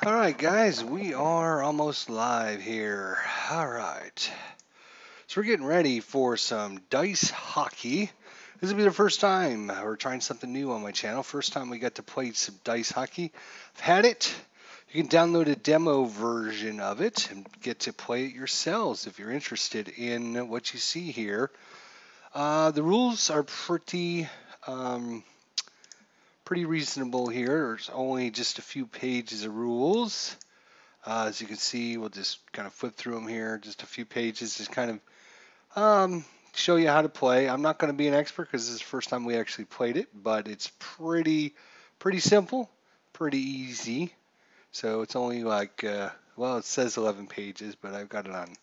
All right, guys, we are almost live here. All right. So we're getting ready for some dice hockey. This will be the first time we're trying something new on my channel. First time we got to play some dice hockey. I've had it. You can download a demo version of it and get to play it yourselves if you're interested in what you see here. The rules are pretty reasonable here. There's only just a few pages of rules. As you can see, we'll just kind of flip through them here, just a few pages, just kind of show you how to play. I'm not going to be an expert because this is the first time we actually played it, but it's pretty simple, pretty easy. So it's only like, well, it says 11 pages, but I've got it on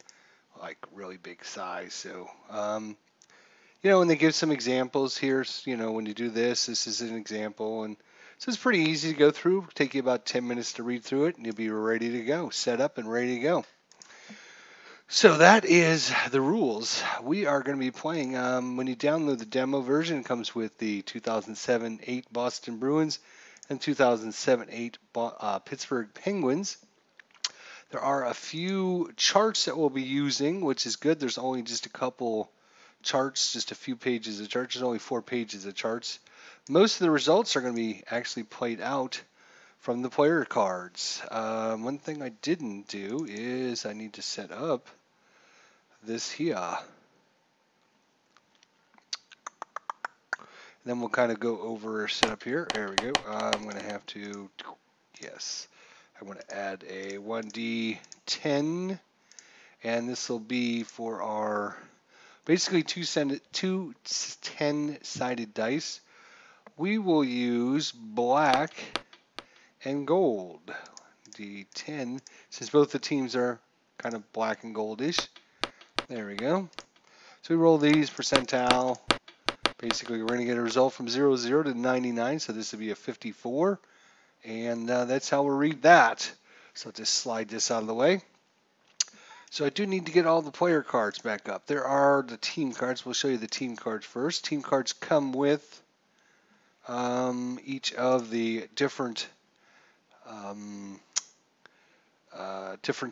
like really big size. So, and they give some examples here. When you do this, this is an example, and so it's pretty easy to go through. It'll take you about 10 minutes to read through it, and you'll be ready to go, set up and ready to go. So that is the rules. We are going to be playing. When you download the demo version, it comes with the 2007-8 Boston Bruins and 2007-8 Pittsburgh Penguins. There are a few charts that we'll be using, which is good. There's only just a couple charts, just a few pages of charts. There's only 4 pages of charts. Most of the results are going to be actually played out from the player cards. One thing I didn't do is I need to set up this here. Then we'll kind of go over setup here. There we go. I'm going to have to, yes, I want to add a 1d10, and this will be for our basically two 10-sided dice. We will use black and gold. D10, since both the teams are kind of black and goldish. There we go. So we roll these percentile. Basically, we're going to get a result from 00 to 99, so this would be a 54. And that's how we'll read that. So I'll just slide this out of the way. So I do need to get all the player cards back up. There are the team cards. We'll show you the team cards first. Team cards come with each of the different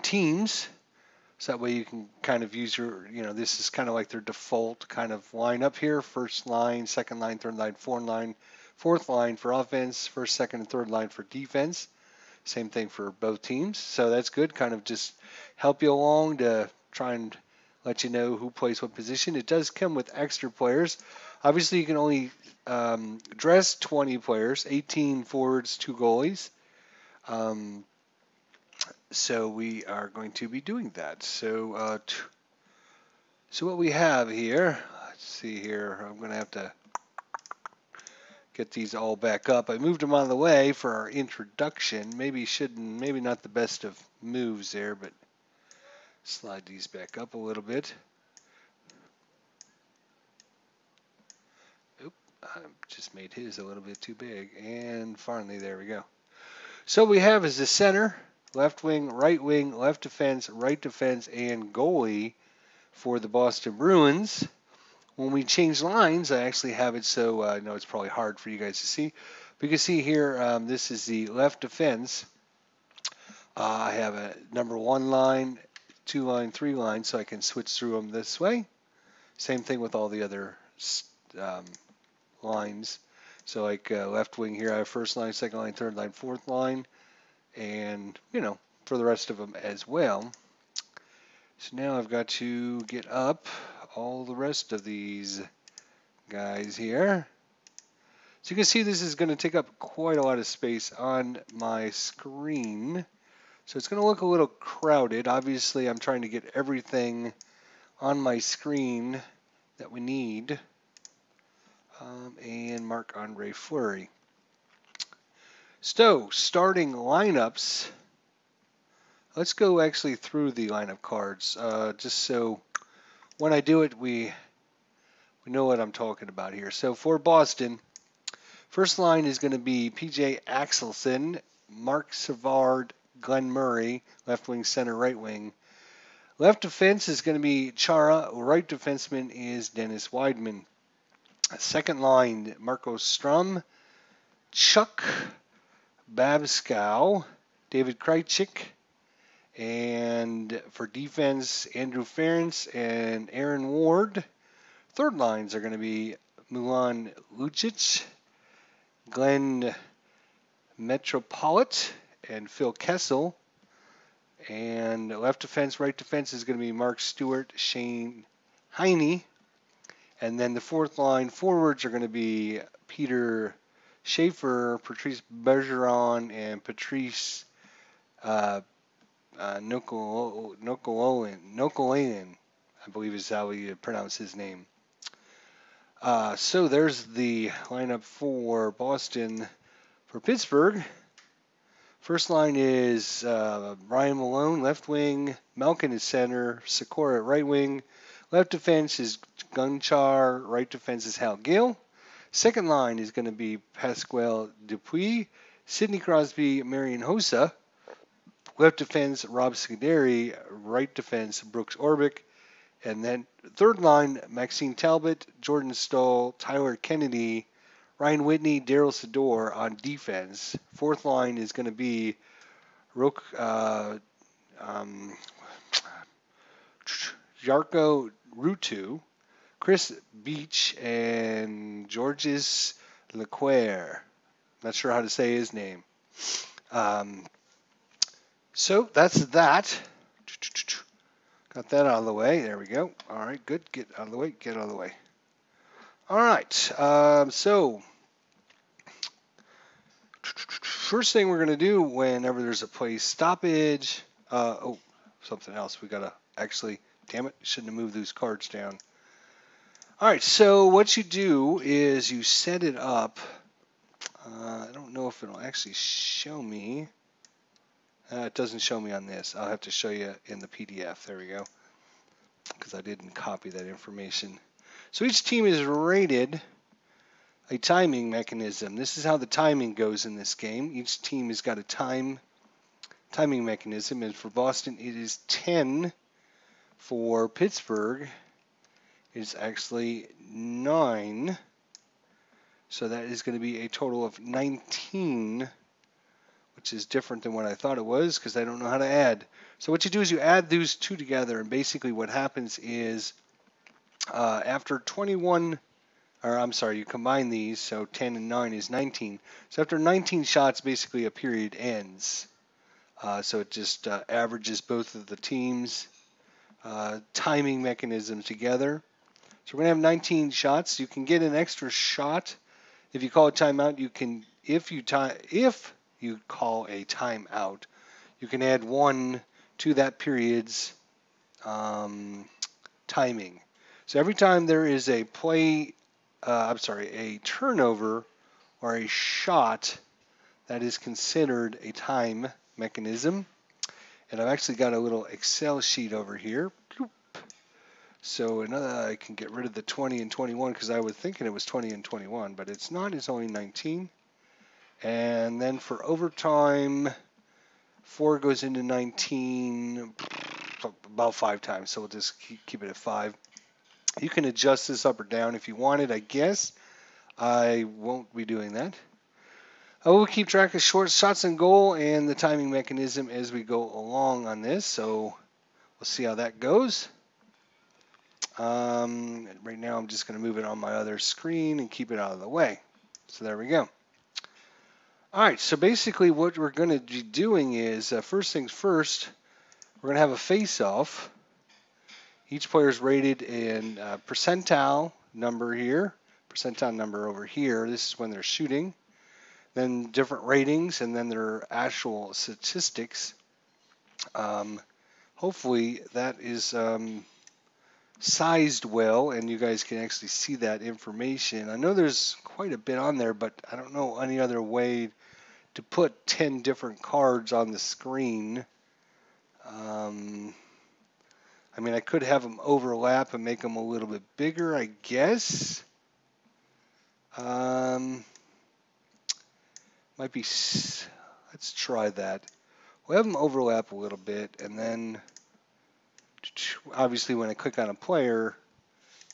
teams. So that way you can kind of use your, this is kind of like their default kind of lineup here. First line, second line, third line, fourth line for offense, first, second, and third line for defense. Same thing for both teams. So that's good. Kind of just help you along to try and let you know who plays what position. It does come with extra players. Obviously, you can only dress 20 players, 18 forwards, 2 goalies. So we are going to be doing that. So, so what we have here, let's see here. I'm going to have to get these all back up. I moved them out of the way for our introduction. Maybe not the best of moves there, but slide these back up a little bit. Oop, I just made his a little bit too big. And finally, there we go. So what we have is the center, left wing, left defense, right defense, and goalie for the Boston Bruins. When we change lines, I actually have it so I know it's probably hard for you guys to see. But you can see here, this is the left defense. I have a number 1 line, 2 line, 3 line, so I can switch through them this way. Same thing with all the other lines. So like left wing here, I have first line, second line, third line, fourth line, and for the rest of them as well. So now I've got to get up all the rest of these guys here. So you can see this is going to take up quite a lot of space on my screen. So it's going to look a little crowded. Obviously, I'm trying to get everything on my screen that we need. And Marc-Andre Fleury. So, starting lineups. Let's go actually through the lineup cards, just so when I do it, we know what I'm talking about here. So for Boston, first line is going to be P.J. Axelson, Mark Savard, Glenn Murray, left wing, center, right wing. Left defense is going to be Chara. Right defenseman is Dennis Weidman. Second line, Marco Strum, Chuck Babskow, David Krejcik. And for defense, Andrew Ferentz and Aaron Ward. Third lines are going to be Milan Lucic, Glenn Metropolit, and Phil Kessel. And left defense, right defense is going to be Mark Stewart, Shane Heine. And then the fourth line forwards are going to be Peter Schaefer, Patrice Bergeron, and Patrice Nokolainen, I believe is how we pronounce his name. So there's the lineup for Boston. For Pittsburgh, first line is Ryan Malone, left wing, Malkin is center, Sikora at right wing. Left defense is Gunchar, right defense is Hal Gill. Second line is going to be Pasquale Dupuis, Sidney Crosby, Marian Hossa. Left defense, Rob Scuderi. Right defense, Brooks Orbick. And then third line, Maxine Talbot, Jordan Stahl, Tyler Kennedy, Ryan Whitney, Daryl Sador on defense. Fourth line is going to be Jarko Rutu, Chris Beach, and Georges Leclerc. Not sure how to say his name. So that's that. Got that out of the way. There we go. All right, good. Get out of the way. Get out of the way. All right. So first thing we're going to do whenever there's a play stoppage. Something else. We got to actually, damn it, shouldn't have moved those cards down. All right. So what you do is you set it up. I don't know if it'll actually show me. It doesn't show me on this. I'll have to show you in the PDF. There we go. Because I didn't copy that information. So each team is rated a timing mechanism. This is how the timing goes in this game. Each team has got a timing mechanism. And for Boston, it is 10. For Pittsburgh, it's actually 9. So that is going to be a total of 19. Which is different than what I thought it was because I don't know how to add. So what you do is you add those two together, and basically what happens is after 21, or I'm sorry, you combine these, so 10 and 9 is 19. So after 19 shots, basically a period ends. So it just averages both of the teams' timing mechanisms together. So we're going to have 19 shots. You can get an extra shot. If you call a timeout, you can, if you call a timeout, you can add 1 to that period's timing. So every time there is a a turnover or a shot, that is considered a time mechanism. And I've actually got a little Excel sheet over here. So I can get rid of the 20 and 21 because I was thinking it was 20 and 21, but it's not. It's only 19. And then for overtime, 4 goes into 19 about 5 times. So we'll just keep it at 5. You can adjust this up or down if you wanted, I guess. I won't be doing that. I will keep track of short shots and goal and the timing mechanism as we go along on this. So we'll see how that goes. Right now I'm just going to move it on my other screen and keep it out of the way. So there we go. All right, so basically what we're going to be doing is, first things first, we're going to have a face-off. Each player is rated in percentile number here, percentile number over here. This is when they're shooting. Then different ratings, and then their actual statistics. Hopefully that is sized well, and you guys can actually see that information. I know there's quite a bit on there, but I don't know any other way to put 10 different cards on the screen. I mean, I could have them overlap and make them a little bit bigger, I guess. Might be, let's try that. We'll have them overlap a little bit, and then obviously when I click on a player,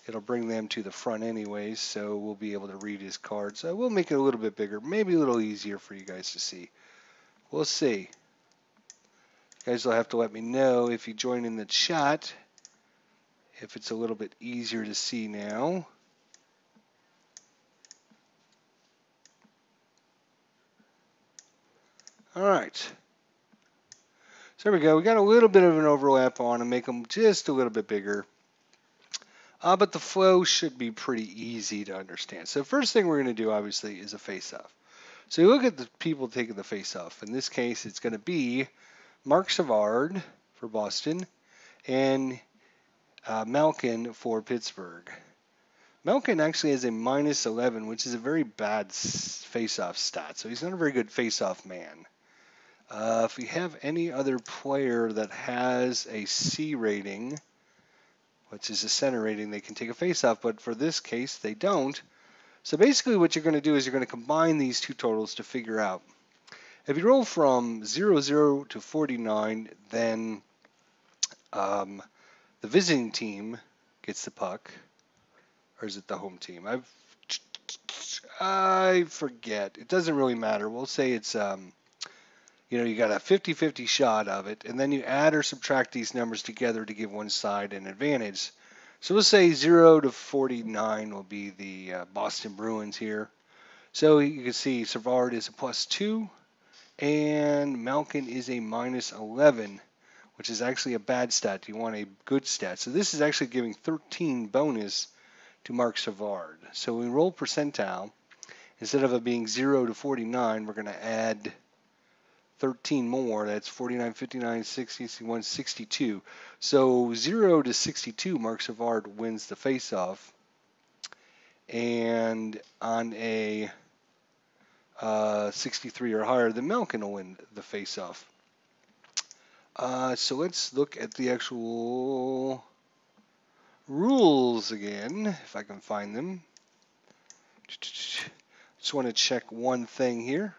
it'll bring them to the front anyways, so we'll be able to read his cards. So we'll make it a little bit bigger, maybe a little easier for you guys to see. We'll see. You guys will have to let me know if you join in the chat, if it's a little bit easier to see now. All right. So there we go. We got a little bit of an overlap on them, make them just a little bit bigger. But the flow should be pretty easy to understand. So first thing we're going to do, obviously, is a face-off. So you look at the people taking the face-off. In this case, it's going to be Marc Savard for Boston and Malkin for Pittsburgh. Malkin actually has a -11, which is a very bad face-off stat. So he's not a very good face-off man. If we have any other player that has a C rating, which is a center rating, they can take a face-off. But for this case, they don't. So basically what you're going to do is you're going to combine these two totals to figure out. If you roll from 00 to 49, then the visiting team gets the puck. Or is it the home team? I forget. It doesn't really matter. We'll say it's, you got a 50-50 shot of it, and then you add or subtract these numbers together to give one side an advantage. So we'll say 0 to 49 will be the Boston Bruins here. So you can see Savard is a +2, and Malkin is a -11, which is actually a bad stat. You want a good stat. So this is actually giving 13 bonus to Marc Savard. So we roll percentile. Instead of it being 0 to 49, we're going to add 13 more. That's 49, 59, 60, 61, 62. So 0 to 62, Marc Savard wins the face-off. And on a 63 or higher, then Malkin will win the face-off. So let's look at the actual rules again, if I can find them. Just want to check one thing here.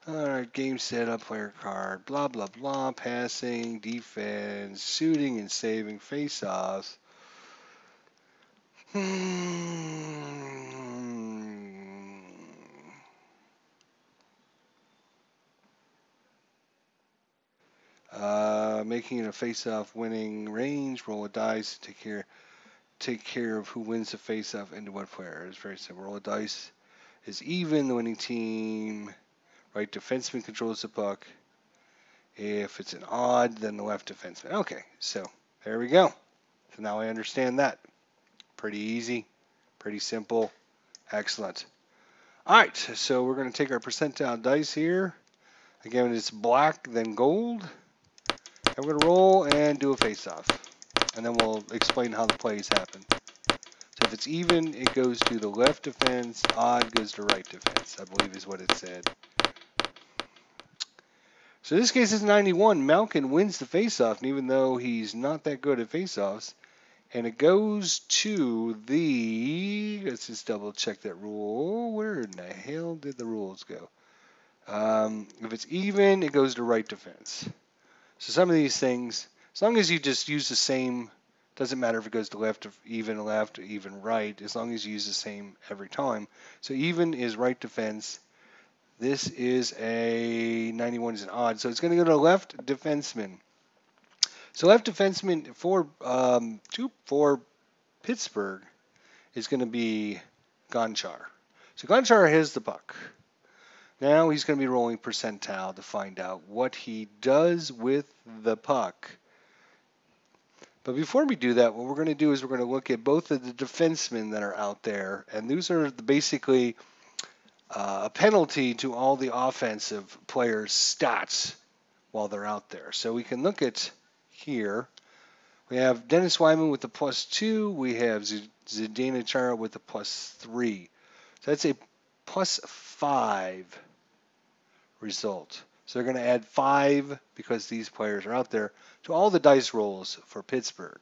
Alright, game setup, player card, blah, blah, blah, passing, defense, shooting and saving, face-offs. Making it a face-off winning range, roll a dice, take care of who wins the face-off into what player. It's very simple. Roll a dice is even, the winning team. Right defenseman controls the puck. If it's an odd, then the left defenseman. Okay, so there we go. So now I understand that. Pretty easy, pretty simple, excellent. All right, so we're going to take our percentile dice here. Again, it's black, then gold. And we're going to roll and do a face-off. And then we'll explain how the plays happen. So if it's even, it goes to the left defense. Odd goes to right defense, I believe is what it said. So this case is 91. Malkin wins the face-off, and even though he's not that good at face-offs, and it goes to the, let's just double check that rule. Where in the hell did the rules go? If it's even, it goes to right defense. So some of these things, as long as you just use the same, doesn't matter if it goes to left, even right, as long as you use the same every time. So even is right defense. This is a 91 is an odd, so it's going to go to left defenseman. So left defenseman for Pittsburgh is going to be Gonchar. So Gonchar has the puck. Now he's going to be rolling percentile to find out what he does with the puck. But before we do that, what we're going to do is we're going to look at both of the defensemen that are out there, and these are basically a penalty to all the offensive players' stats while they're out there. So we can look at here. We have Dennis Wyman with the +2. We have Zdeno Chara with the +3. So that's a +5 result. So they're going to add 5 because these players are out there to all the dice rolls for Pittsburgh.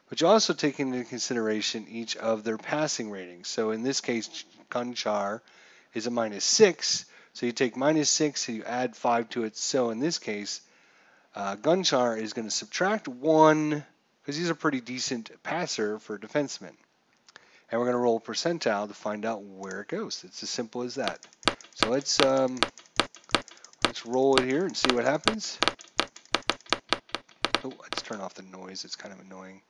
But you also take into consideration each of their passing ratings. So in this case, Gonchar is a -6. So you take -6 and you add 5 to it. So in this case, Gonchar is going to subtract 1 because he's a pretty decent passer for a defenseman. And we're going to roll percentile to find out where it goes. It's as simple as that. So let's Let's roll it here and see what happens. Oh, let's turn off the noise. It's kind of annoying.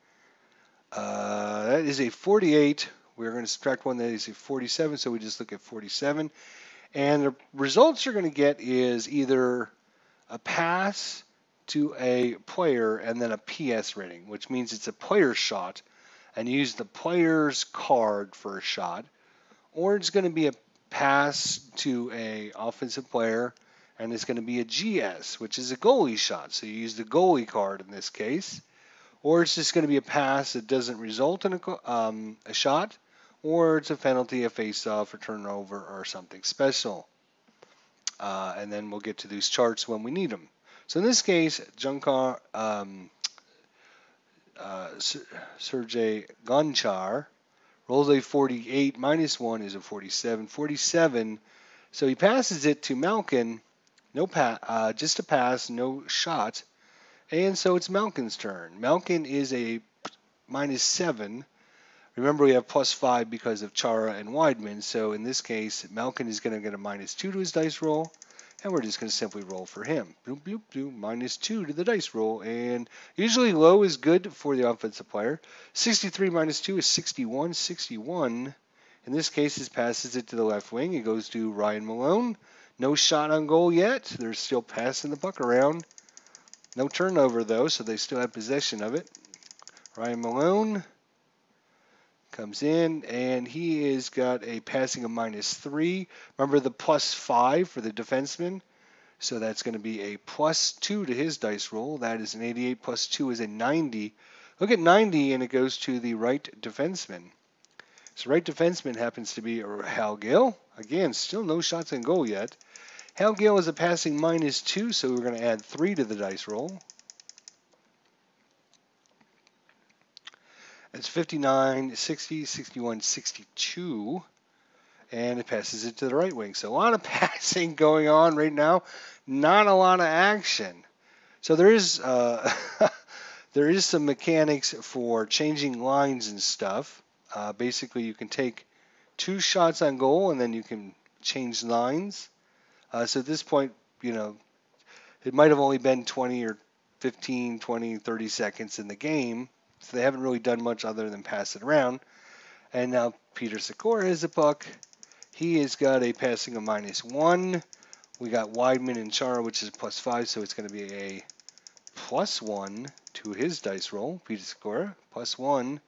That is a 48. We're going to subtract one that is a 47, so we just look at 47. And the results you're going to get is either a pass to a player and then a PS rating, which means it's a player shot, and you use the player's card for a shot, or it's going to be a pass to a offensive player, and it's going to be a GS, which is a goalie shot. So you use the goalie card in this case, or it's just going to be a pass that doesn't result in a shot, or it's a penalty, a face-off, or turnover, or something special. And then we'll get to these charts when we need them. So in this case, Sergei Gonchar rolls a 48, minus 1 is a 47. 47, so he passes it to Malkin, just a pass, no shot, and so it's Malkin's turn. Malkin is a minus 7. Remember, we have plus 5 because of Chara and Weidman, so in this case, Malkin is going to get a minus 2 to his dice roll, and we're just going to simply roll for him. Bloop, bloop, bloop, minus 2 to the dice roll, and usually low is good for the offensive player. 63 minus 2 is 61. 61, in this case, it passes it to the left wing. It goes to Ryan Malone. No shot on goal yet. They're still passing the puck around. No turnover, though, so they still have possession of it. Ryan Malone comes in, and he has got a passing of minus 3. Remember the plus 5 for the defenseman, so that's going to be a plus 2 to his dice roll. That is an 88 plus 2 is a 90. Look at 90, and it goes to the right defenseman. So right defenseman happens to be Hal Gill. Again, still no shots on goal yet. Hal Gill is a passing minus 2, so we're going to add 3 to the dice roll. It's 59, 60, 61, 62, and it passes it to the right wing. So a lot of passing going on right now, not a lot of action. So there is there is some mechanics for changing lines and stuff. Basically, you can take 2 shots on goal, and then you can change lines. So at this point, it might have only been 20 or 15, 20, 30 seconds in the game. So they haven't really done much other than pass it around. And now Peter Sikora has a puck. He has got a passing of minus 1. We got Weidman and Chara, which is plus 5, so it's going to be a plus 1 to his dice roll. Peter Sikora, plus 1.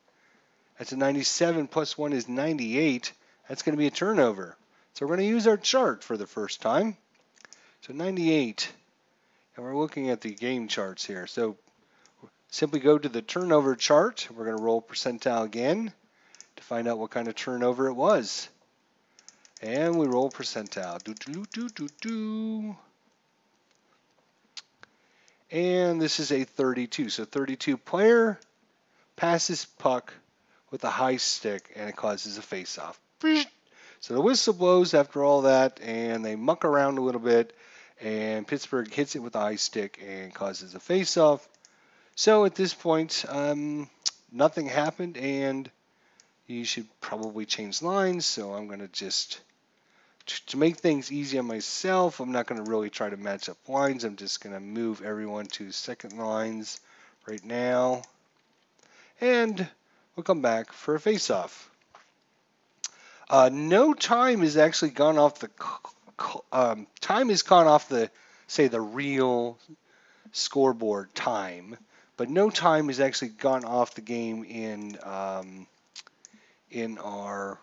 That's a 97, plus 1 is 98. That's going to be a turnover. So we're going to use our chart for the first time. So 98. And we're looking at the game charts here. So simply go to the turnover chart. We're going to roll percentile again to find out what kind of turnover it was. And we roll percentile. And this is a 32. So 32 player passes puck with a high stick, and it causes a face-off. So the whistle blows after all that, and they muck around a little bit, and Pittsburgh hits it with a high stick and causes a face-off. So at this point, nothing happened, and you should probably change lines. So I'm going to just, to make things easy on myself, I'm not going to really try to match up lines. I'm just going to move everyone to second lines right now. And we'll come back for a face-off. No time has actually gone off the time has gone off the, say, the real scoreboard time, but no time has actually gone off the game in our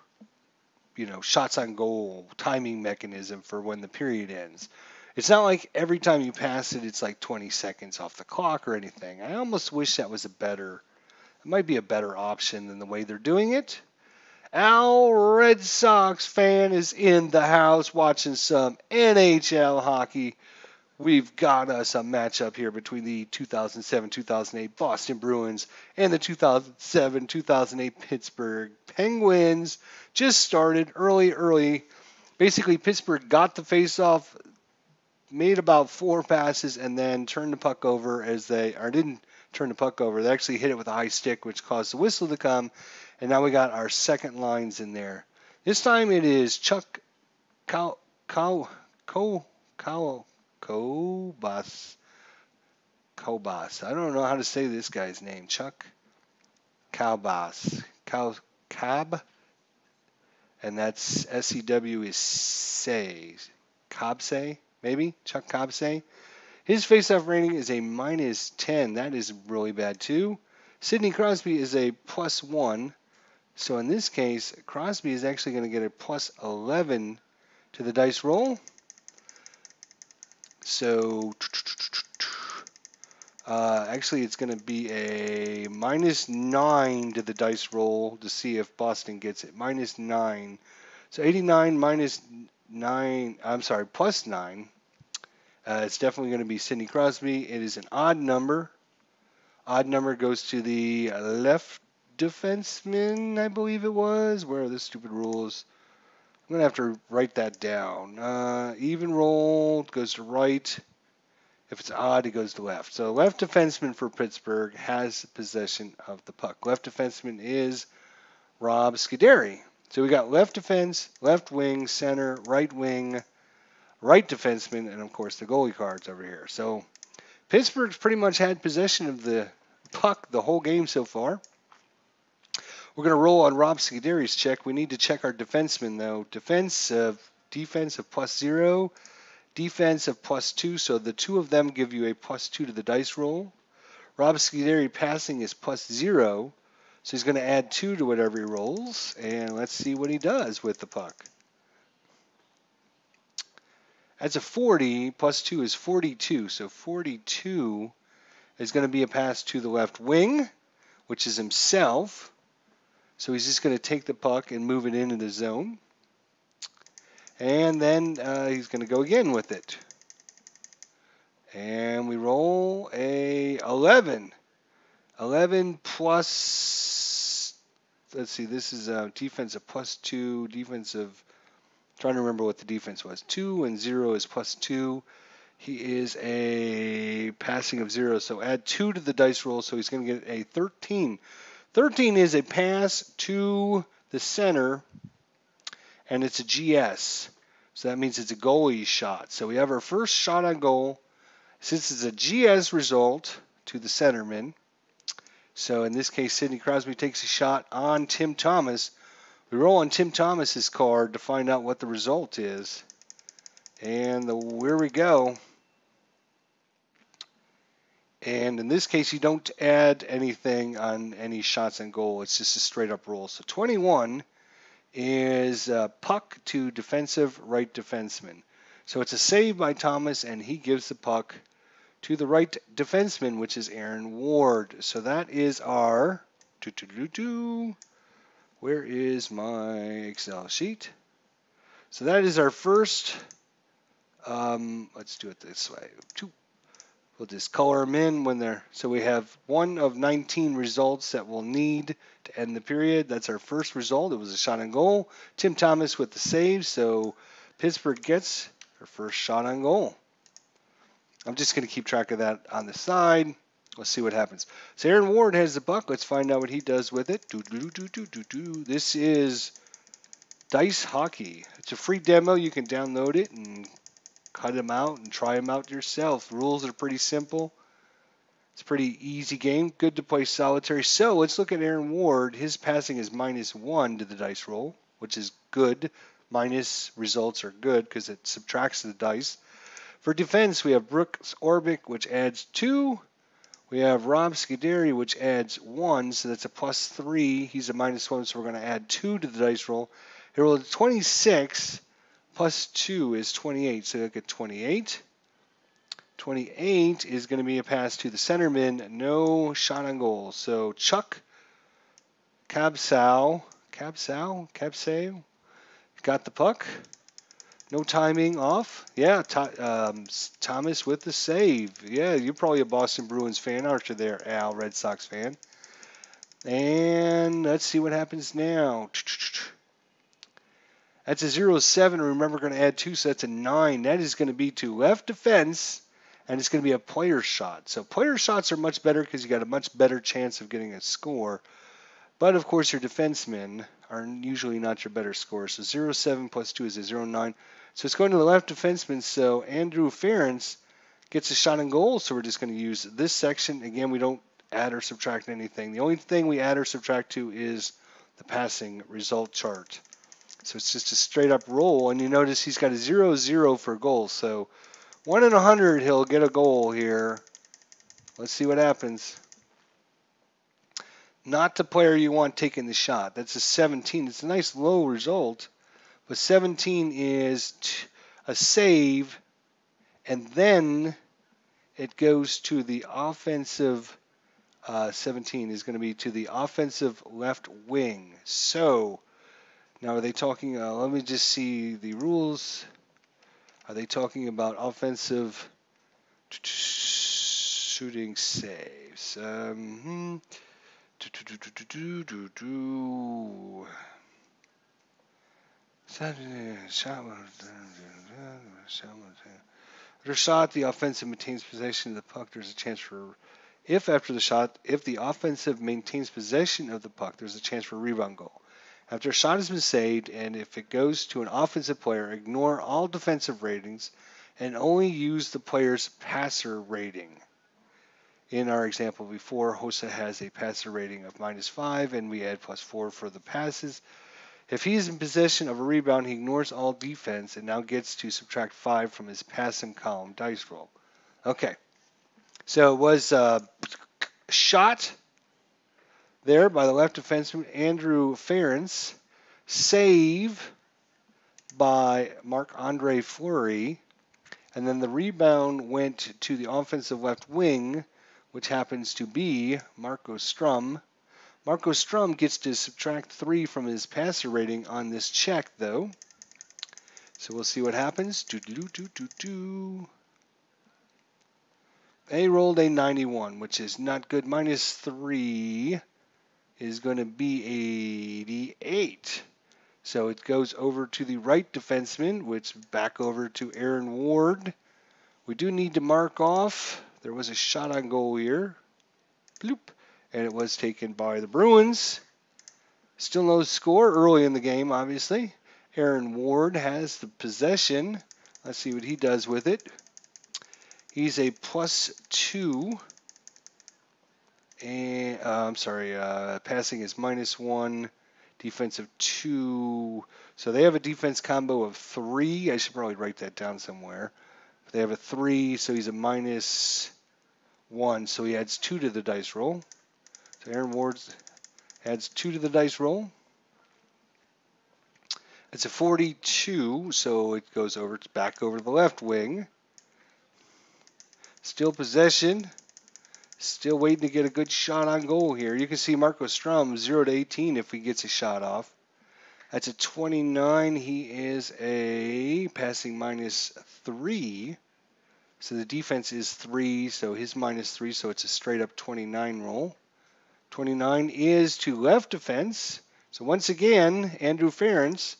shots on goal timing mechanism for when the period ends. It's not like every time you pass it, it's like 20 seconds off the clock or anything. I almost wish that was it might be a better option than the way they're doing it. Al Red Sox fan is in the house watching some NHL hockey. We've got us a matchup here between the 2007-2008 Boston Bruins and the 2007-2008 Pittsburgh Penguins. Just started early. Basically, Pittsburgh got the face-off, made about 4 passes, and then turned the puck over didn't turn the puck over. They actually hit it with a high stick, which caused the whistle to come. And now we got our second lines in there. This time it is Chuck Kobas. I don't know how to say this guy's name. Chuck Kalbas. Cab, and that's SEW is say. Cobbsay, maybe? Chuck Cobbsay. His faceoff rating is a -10. That is really bad too. Sidney Crosby is a +1. So in this case, Crosby is actually going to get a +11 to the dice roll. So actually it's going to be a -9 to the dice roll to see if Boston gets it. -9. So 89 -9, I'm sorry, +9. It's definitely going to be Sidney Crosby. It is an odd number. Odd number goes to the left defenseman, I believe it was. Where are the stupid rules? I'm going to have to write that down. Even roll goes to right. If it's odd, it goes to left. So left defenseman for Pittsburgh has possession of the puck. Left defenseman is Rob Scuderi. So we got left defense, left wing, center, right wing, right defenseman, and of course the goalie cards over here. So Pittsburgh's pretty much had possession of the puck the whole game so far. We're going to roll on Rob Scuderi's check. We need to check our defenseman though. Defense of +0, defense of +2. So the two of them give you a +2 to the dice roll. Rob Scuderi passing is +0. So he's going to add 2 to whatever he rolls. And let's see what he does with the puck. That's a 40, +2 is 42. So 42 is going to be a pass to the left wing, which is himself. So he's just going to take the puck and move it into the zone. And then he's going to go again with it. And we roll a 11. 11 plus, let's see, this is a defensive +2, defensive, trying to remember what the defense was. 2 and 0 is +2. He is a passing of 0, so add 2 to the dice roll, so he's going to get a 13. 13 is a pass to the center, and it's a GS. So that means it's a goalie shot. So we have our first shot on goal. Since it's a GS result to the centerman, so in this case, Sidney Crosby takes a shot on Tim Thomas. We roll on Tim Thomas's card to find out what the result is. And here we go. And in this case, you don't add anything on any shots on goal. It's just a straight up roll. So 21 is puck to defensive right defenseman. So it's a save by Thomas, and he gives the puck to the right defenseman, which is Aaron Ward. So that is our... Where is my Excel sheet? So that is our first... let's do it this way. We'll just color them in when they're... So we have 1 of 19 results that we'll need to end the period. That's our first result. It was a shot on goal. Tim Thomas with the save. So Pittsburgh gets their first shot on goal. I'm just going to keep track of that on the side. Let's see what happens. So Aaron Ward has the puck. Let's find out what he does with it. This is Dice Hockey. It's a free demo. You can download it and cut them out and try them out yourself. The rules are pretty simple. It's a pretty easy game. Good to play solitary. So let's look at Aaron Ward. His passing is -1 to the dice roll, which is good. Minus results are good because it subtracts the dice. For defense, we have Brooks Orbick, which adds 2. We have Rob Scuderi, which adds 1, so that's a +3. He's a -1, so we're going to add 2 to the dice roll. He rolled 26, +2 is 28, so look at 28. 28 is going to be a pass to the centerman, no shot on goal. So Chuck Cabsau got the puck. No timing off. Yeah, Thomas with the save. Yeah, you're probably a Boston Bruins fan, aren't you there, Al, Red Sox fan? And let's see what happens now. That's a 0-7. Remember, we're going to add 2, so that's a 9. That is going to be to left defense, and it's going to be a player shot. So player shots are much better because you got a much better chance of getting a score. But, of course, your defensemen are usually not your better scorers. So 0-7 +2 is a 0-9. So it's going to the left defenseman. So Andrew Ference gets a shot on goal. So we're just going to use this section. Again, we don't add or subtract anything. The only thing we add or subtract to is the passing result chart. So it's just a straight up roll. And you notice he's got a 0-0 for goals. So 1 in 100, he'll get a goal here. Let's see what happens. Not the player you want taking the shot. That's a 17. It's a nice low result. But 17 is a save. And then it goes to the offensive. 17 is going to be to the offensive left wing. So now are they talking? Let me just see the rules. Are they talking about offensive shooting saves? After a shot, the offensive maintains possession of the puck. There's a chance for, if the offensive maintains possession of the puck, there's a chance for a rebound goal. After a shot has been saved, and if it goes to an offensive player, ignore all defensive ratings and only use the player's passer rating. In our example before, Hossa has a passer rating of -5, and we add +4 for the passes. If he is in possession of a rebound, he ignores all defense and now gets to subtract 5 from his passing column dice roll. Okay, so it was a shot there by the left defenseman, Andrew Ference. Save by Marc-Andre Fleury. And then the rebound went to the offensive left wing, which happens to be Marco Strum. Marco Strum gets to subtract 3 from his passer rating on this check, though. So we'll see what happens. They rolled a 91, which is not good. -3 is going to be 88. So it goes over to the right defenseman, which back over to Aaron Ward. We do need to mark off. There was a shot on goal here. Bloop. And it was taken by the Bruins. Still no score early in the game, obviously. Aaron Ward has the possession. Let's see what he does with it. He's a +2. And passing is -1. Defensive 2. So they have a defense combo of 3. I should probably write that down somewhere. But they have a 3, so he's a -1. So he adds 2 to the dice roll. So Aaron Ward adds 2 to the dice roll. It's a 42, so it goes back over to the left wing. Still possession. Still waiting to get a good shot on goal here. You can see Marco Strum 0-18 if he gets a shot off. That's a 29. He is a passing -3. So the defense is 3, so his -3, so it's a straight up 29 roll. 29 is to left defense. So once again, Andrew Ference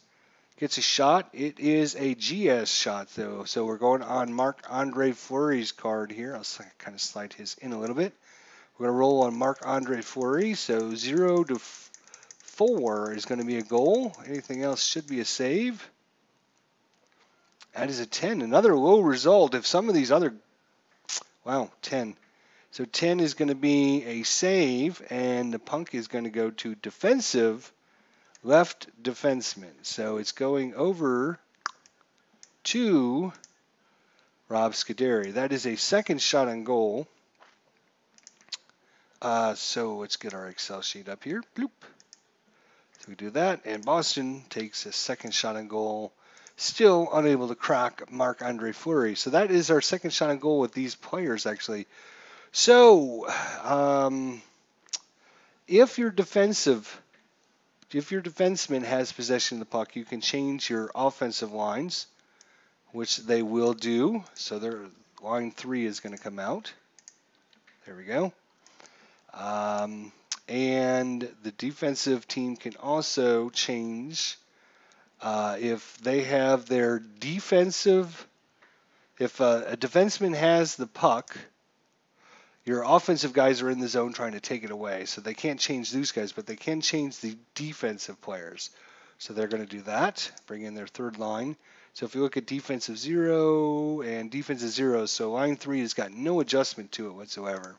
gets a shot. It is a GS shot, though. So we're going on Marc-Andre Fleury's card here. I'll kind of slide his in a little bit. We're going to roll on Marc-Andre Fleury. So 0-4 is going to be a goal. Anything else should be a save. That is a 10. Another low result. If some of these other... Wow, 10. So 10 is going to be a save, and the puck is going to go to defensive left defenseman. So it's going over to Rob Scuderi. That is a second shot on goal. So let's get our Excel sheet up here. Bloop. So we do that, and Boston takes a second shot on goal. Still unable to crack Marc-Andre Fleury. So that is our second shot on goal with these players, actually. So, if your defenseman has possession of the puck, you can change your offensive lines, which they will do. So their line 3 is going to come out. There we go. And the defensive team can also change if they have their defensive. If a defenseman has the puck, your offensive guys are in the zone trying to take it away, so they can't change those guys, but they can change the defensive players. So they're going to do that, bring in their third line. So if you look at defensive 0 and defensive 0, so line 3 has got no adjustment to it whatsoever.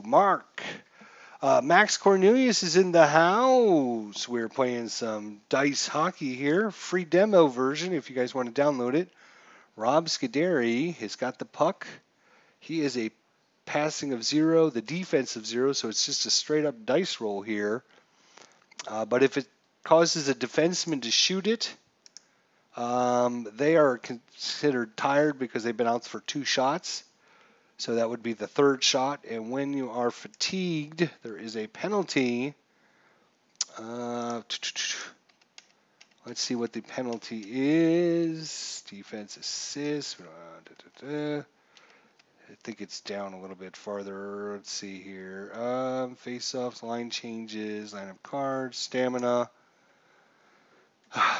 Mark. Max Cornelius is in the house. We're playing some dice hockey here. Free demo version if you guys want to download it. Rob Scuderi has got the puck. He is a passing of 0, the defense of 0, so it's just a straight up dice roll here. But if it causes a defenseman to shoot it, they are considered tired because they've been out for 2 shots. So that would be the third shot. And when you are fatigued, there is a penalty. Let's see what the penalty is. Defense assist. I think it's down a little bit farther. Let's see here. Face-offs, line changes, line-up cards, stamina.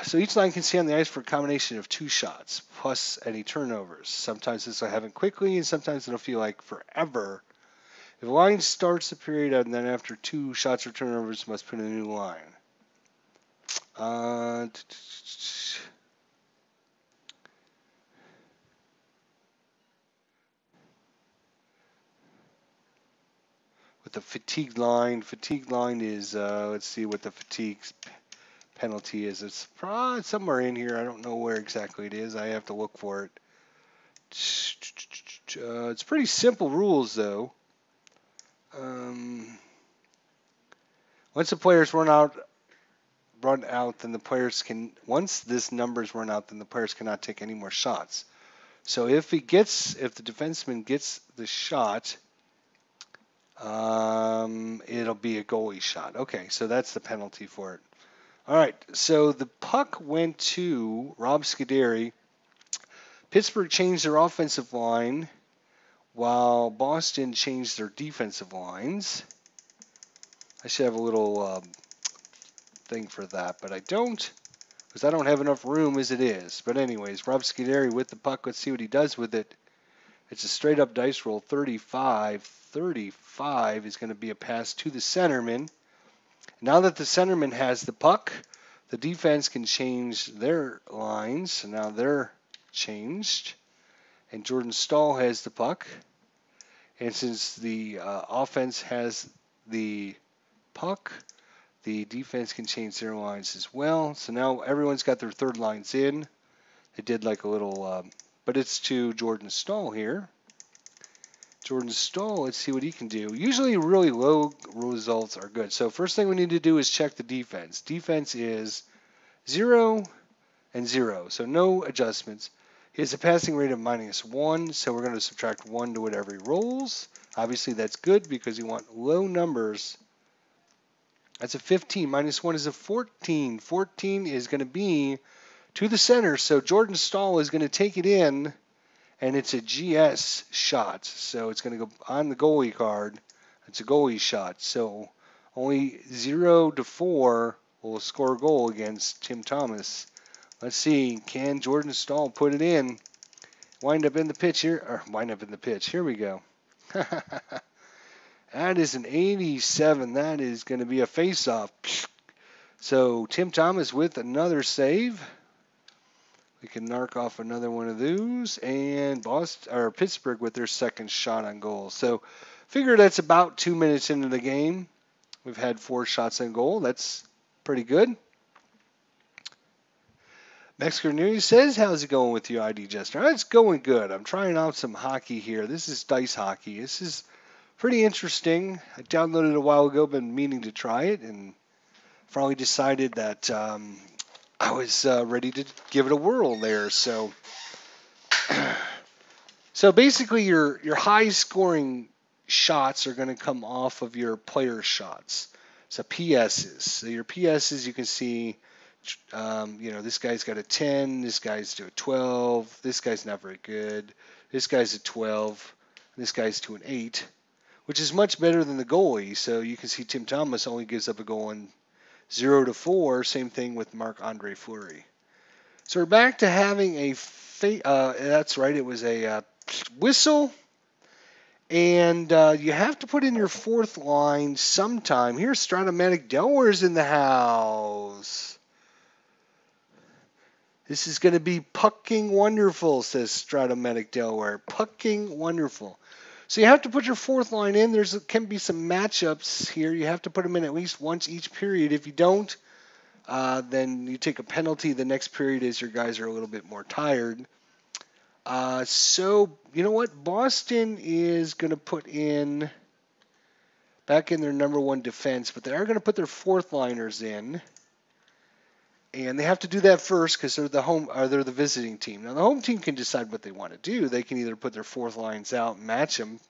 So each line can stay on the ice for a combination of 2 shots, plus any turnovers. Sometimes this will happen quickly, and sometimes it'll feel like forever. If a line starts the period, and then after 2 shots or turnovers, must put in a new line. With the fatigue line is, let's see what the fatigue penalty is. It's probably somewhere in here. I don't know where exactly it is. I have to look for it. It's pretty simple rules, though. Once the players run out, then the players can. Once this number's run out, then the players cannot take any more shots. So if the defenseman gets the shot, it'll be a goalie shot. Okay, so that's the penalty for it. All right, so the puck went to Rob Scuderi. Pittsburgh changed their offensive line while Boston changed their defensive lines. I should have a little thing for that, but I don't, because I don't have enough room as it is. But anyways, Rob Scuderi with the puck. Let's see what he does with it. It's a straight-up dice roll, 35. 35 is going to be a pass to the centerman. Now that the centerman has the puck, the defense can change their lines. So now they're changed. And Jordan Stahl has the puck. And since the offense has the puck, the defense can change their lines as well. So now everyone's got their third lines in. They did like a little, but it's to Jordan Stahl here. Jordan Stahl, let's see what he can do. Usually really low results are good. So first thing we need to do is check the defense. Defense is 0 and 0, so no adjustments. He has a passing rate of -1, so we're going to subtract 1 to whatever he rolls. Obviously that's good because you want low numbers. That's a 15. -1 is a 14. 14 is going to be to the center, so Jordan Stahl is going to take it in. And it's a GS shot, so it's going to go on the goalie card. It's a goalie shot, so only 0 to 4 will score a goal against Tim Thomas. Let's see, can Jordan Stahl put it in? Wind up in the pitch here, or wind up in the pitch. Here we go. That is an 87. That is going to be a face-off. So Tim Thomas with another save. We can narc off another one of those, and Pittsburgh with their second shot on goal. So figure that's about 2 minutes into the game. We've had 4 shots on goal. That's pretty good. Mexico News says, how's it going with you, ID Jester? It's going good. I'm trying out some hockey here. This is dice hockey. This is pretty interesting. I downloaded it a while ago, been meaning to try it, and finally decided that I was ready to give it a whirl there. So basically your high scoring shots are going to come off of your player shots. So PSs. So your PSs, you can see, this guy's got a 10, this guy's to a 12, this guy's not very good, this guy's a 12, this guy's to an 8, which is much better than the goalie. So you can see Tim Thomas only gives up a goal in 0 to 4, same thing with Marc-Andre Fleury. So we're back to having that's right, it was a whistle And you have to put in your fourth line sometime. Here's Stratomatic Delaware's in the house. This is going to be pucking wonderful, says Stratomatic Delaware. Pucking wonderful. So you have to put your fourth line in. There can be some matchups here. You have to put them in at least once each period. If you don't, then you take a penalty the next period as your guys are a little bit more tired. So, you know what? Boston is going to put in back in their number one defense, but they are going to put their fourth liners in. And they have to do that first because they're they're the visiting team. Now the home team can decide what they want to do. They can either put their fourth lines out and match them,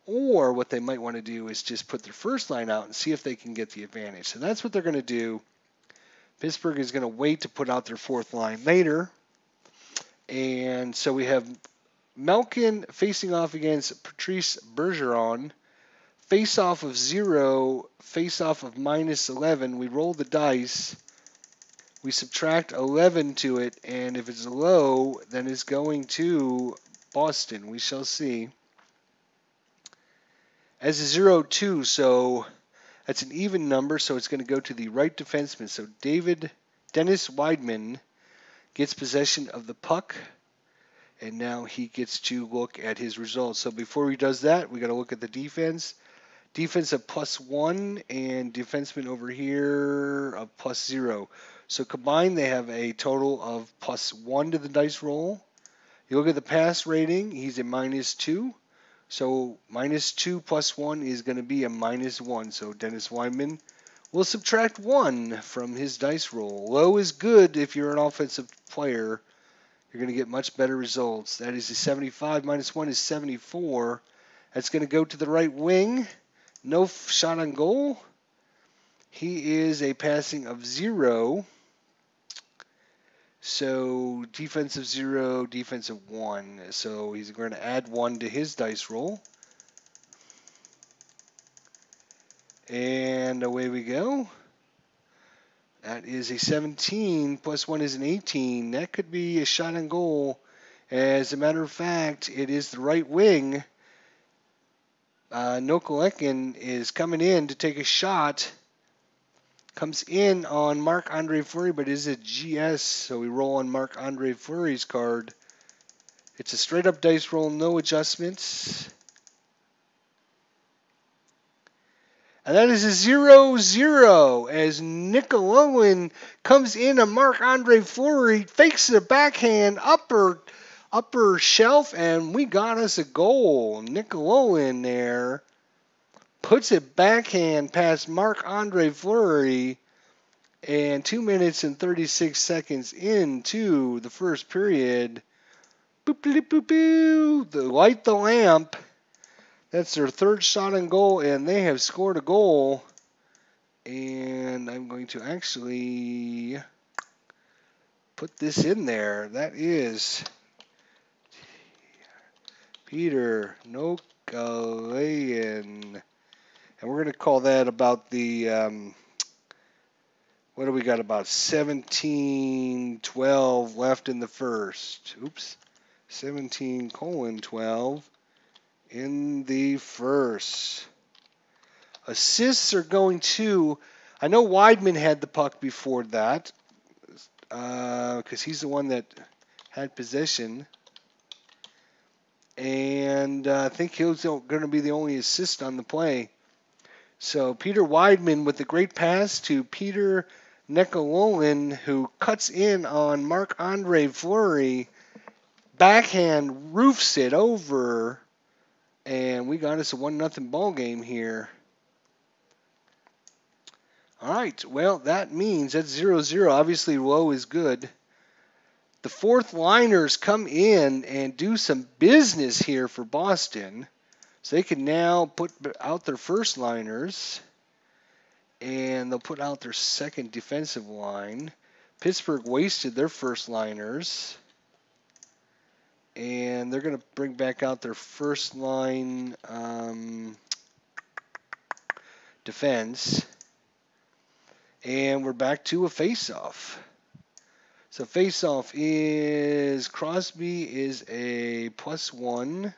or what they might want to do is just put their first line out and see if they can get the advantage. So that's what they're going to do. Pittsburgh is going to wait to put out their fourth line later. And so we have Malkin facing off against Patrice Bergeron. Face off of 0, face off of -11. We roll the dice. We subtract 11 to it, and if it's low, then it's going to Boston. We shall see. As a 0-2, so that's an even number, so it's going to go to the right defenseman. So Dennis Wideman gets possession of the puck, and now he gets to look at his results. So before he does that, we got to look at the defense. Defense of +1, and defenseman over here of +0. So combined, they have a total of +1 to the dice roll. You look at the pass rating, he's a -2. So -2 + 1 is going to be a -1. So Dennis Wideman will subtract 1 from his dice roll. Low is good if you're an offensive player. You're going to get much better results. That is a 75. -1 is 74. That's going to go to the right wing. No shot on goal. He is a passing of 0. So defensive 0, defensive 1. So he's going to add 1 to his dice roll. And away we go. That is a 17. +1 is an 18. That could be a shot on goal. As a matter of fact, it is the right wing. Nokolekin is coming in to take a shot. Comes in on Marc-Andre Fleury, but it is a GS, so we roll on Marc-Andre Fleury's card. It's a straight-up dice roll, no adjustments. And that is a 0-0 as Nickelodeon comes in on Marc-Andre Fleury, fakes a backhand, upper shelf, and we got us a goal. Nickelodeon there puts it backhand past Marc-Andre Fleury, and 2 minutes and 36 seconds into the first period, boop, boop, boop, boop, light the lamp. That's their third shot on goal, and they have scored a goal. And I'm going to actually put this in there. That is Peter Nokalayan. And we're going to call that about the, what do we got, about 17-12 left in the first. Oops. 17:12 in the first. Assists are going to, I know Wideman had the puck before that, because he's the one that had possession. And I think he's going to be the only assist on the play. So Peter Wideman with the great pass to Peter Nickelodeon, who cuts in on Marc-Andre Fleury. Backhand roofs it over, and we got us a 1-0 ball game here. All right, well, that means that's 0-0. Obviously, low is good. The fourth liners come in and do some business here for Boston. So they can now put out their first liners, and they'll put out their second defensive line. Pittsburgh wasted their first liners, and they're going to bring back out their first line defense. And we're back to a face-off. So face-off is Crosby is a +1.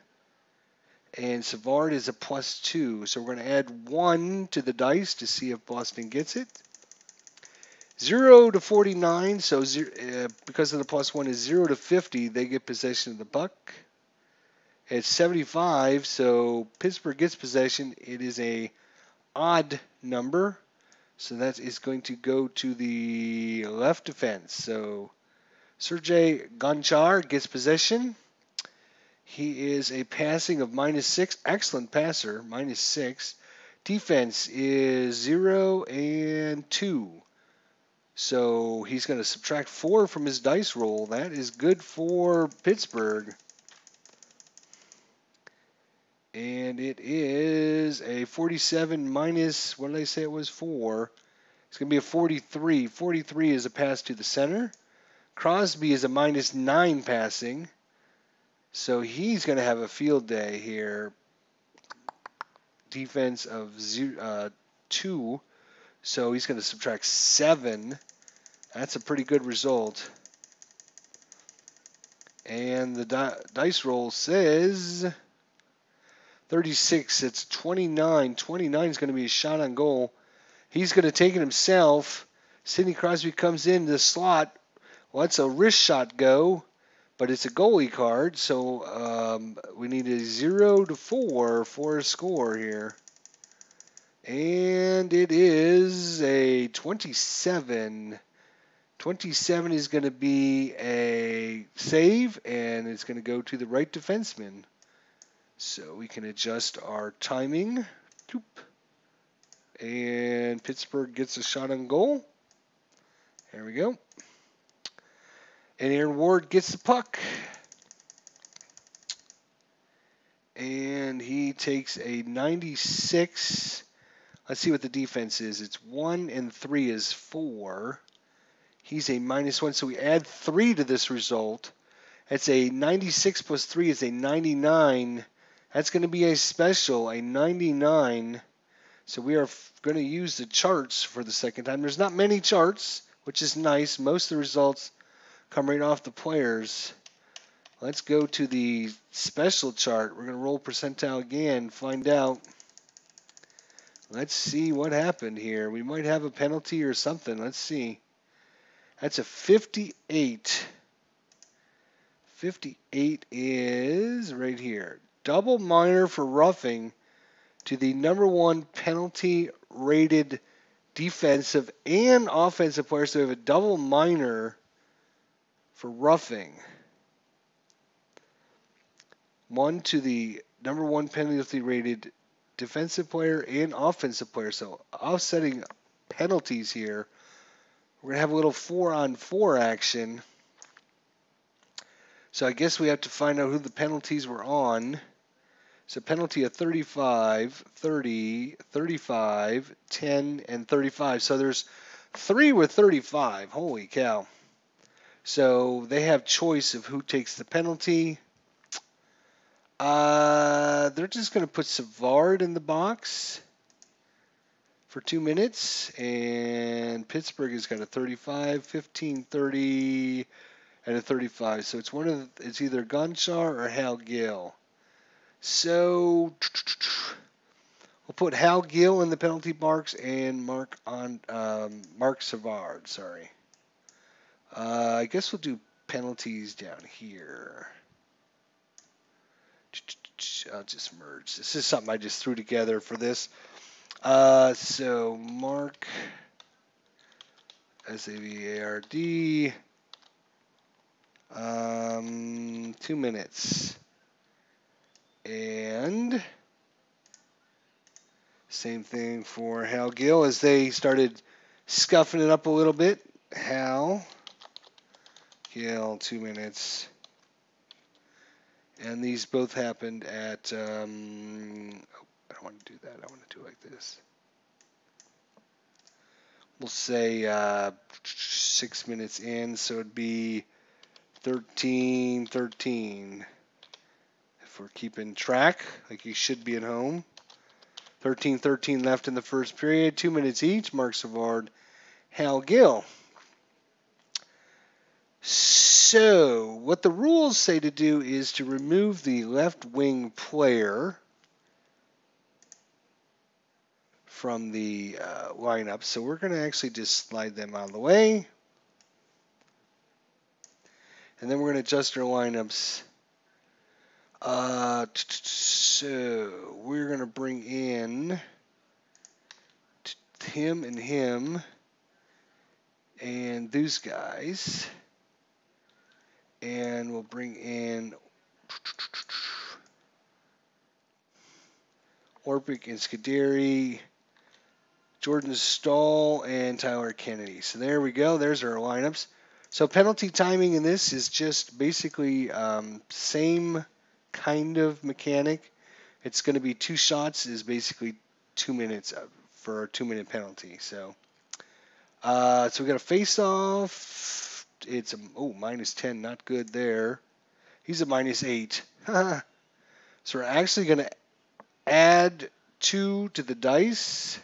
And Savard is a +2. So we're going to add 1 to the dice to see if Boston gets it. 0 to 49, so because of the +1 is 0 to 50, they get possession of the puck. It's 75, so Pittsburgh gets possession. It is a odd number, so that is going to go to the left defense. So Sergei Gonchar gets possession. He is a passing of -6. Excellent passer, -6. Defense is 0 and 2. So he's going to subtract 4 from his dice roll. That is good for Pittsburgh. And it is a 47 minus, what did I say it was, 4? It's going to be a 43. 43 is a pass to the center. Crosby is a -9 passing. So he's going to have a field day here. Defense of 2. So he's going to subtract 7. That's a pretty good result. And the dice roll says 36. It's 29. 29 is going to be a shot on goal. He's going to take it himself. Sidney Crosby comes in the slot. Lets a wrist shot go, but it's a goalie card. So we need a 0 to 4 for a score here. And it is a 27. 27 is going to be a save, and it's going to go to the right defenseman. So we can adjust our timing. And Pittsburgh gets a shot on goal. There we go. And Aaron Ward gets the puck. And he takes a 96. Let's see what the defense is. It's 1 and 3 is 4. He's a -1, so we add 3 to this result. It's a 96 plus 3 is a 99. That's going to be a special, a 99. So we are going to use the charts for the second time. There's not many charts, which is nice. Most of the results come right off the players. Let's go to the special chart. We're going to roll percentile again, find out. Let's see what happened here. We might have a penalty or something. Let's see. That's a 58. 58 is right here. Double minor for roughing to the #1 penalty rated defensive and offensive player. So we have a double minor for roughing. 1 to the #1 penalty rated defensive player and offensive player. So offsetting penalties here. We're going to have a little 4-on-4 action. So I guess we have to find out who the penalties were on. So penalty of 35, 30, 35, 10, and 35. So there's 3 with 35. Holy cow. So they have choice of who takes the penalty. They're just going to put Savard in the box for 2 minutes. And Pittsburgh has got a 35, 15, 30, and a 35. So it's either Gonchar or Hal Gill. So we'll put Hal Gill in the penalty box and Mark Savard. Sorry. I guess we'll do penalties down here. I'll just merge. This is something I just threw together for this. So Mark Savard. 2 minutes. And same thing for Hal Gill as they started scuffing it up a little bit. Hal Gill, 2 minutes. And these both happened at, I don't want to do that. I want to do it like this. We'll say 6 minutes in, so it'd be 13-13. If we're keeping track, like you should be at home. 13-13 left in the first period. 2 minutes each. Mark Savard, Hal Gill. So what the rules say to do is to remove the left wing player from the lineup. So we're going to actually just slide them out of the way. And then we're going to adjust our lineups. So we're going to bring in him and those guys. And we'll bring in Orpik and Scuderi, Jordan Stahl, and Tyler Kennedy. So there we go. There's our lineups. So penalty timing in this is just basically same kind of mechanic. It's going to be 2 shots is basically 2 minutes for a 2-minute penalty. So we got a face-off. It's a -10, not good there. He's a -8. So we're actually going to add 2 to the dice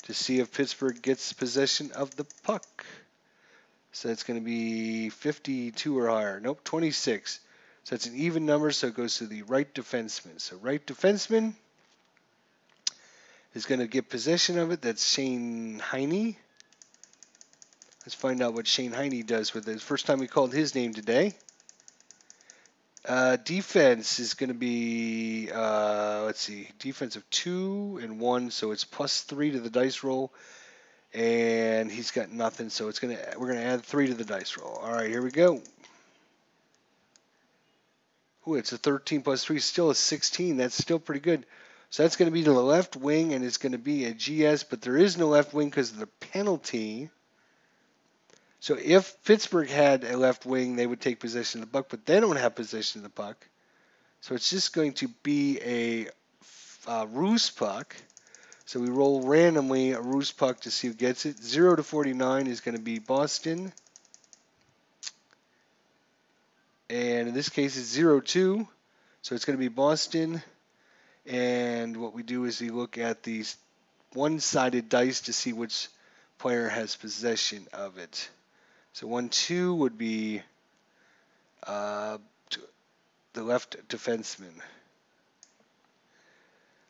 to see if Pittsburgh gets possession of the puck. So it's going to be 52 or higher. Nope, 26. So it's an even number, so it goes to the right defenseman. So right defenseman is going to get possession of it. That's Shane Heine. Let's find out what Shane Heine does with it. First time we called his name today. Defense is going to be, let's see, defense of 2 and 1, so it's +3 to the dice roll. And he's got nothing, so we're gonna add 3 to the dice roll. All right, here we go. Ooh, it's a 13 plus 3, still a 16. That's still pretty good. So that's going to be to the left wing, and it's going to be a GS, but there is no left wing because of the penalty. So if Pittsburgh had a left wing, they would take possession of the puck, but they don't have possession of the puck. So it's just going to be a Roos puck. So we roll randomly a Roos puck to see who gets it. 0 to 49 is going to be Boston. And in this case, it's 0-2. So it's going to be Boston. And what we do is we look at these one-sided dice to see which player has possession of it. So 1-2 would be the left defenseman.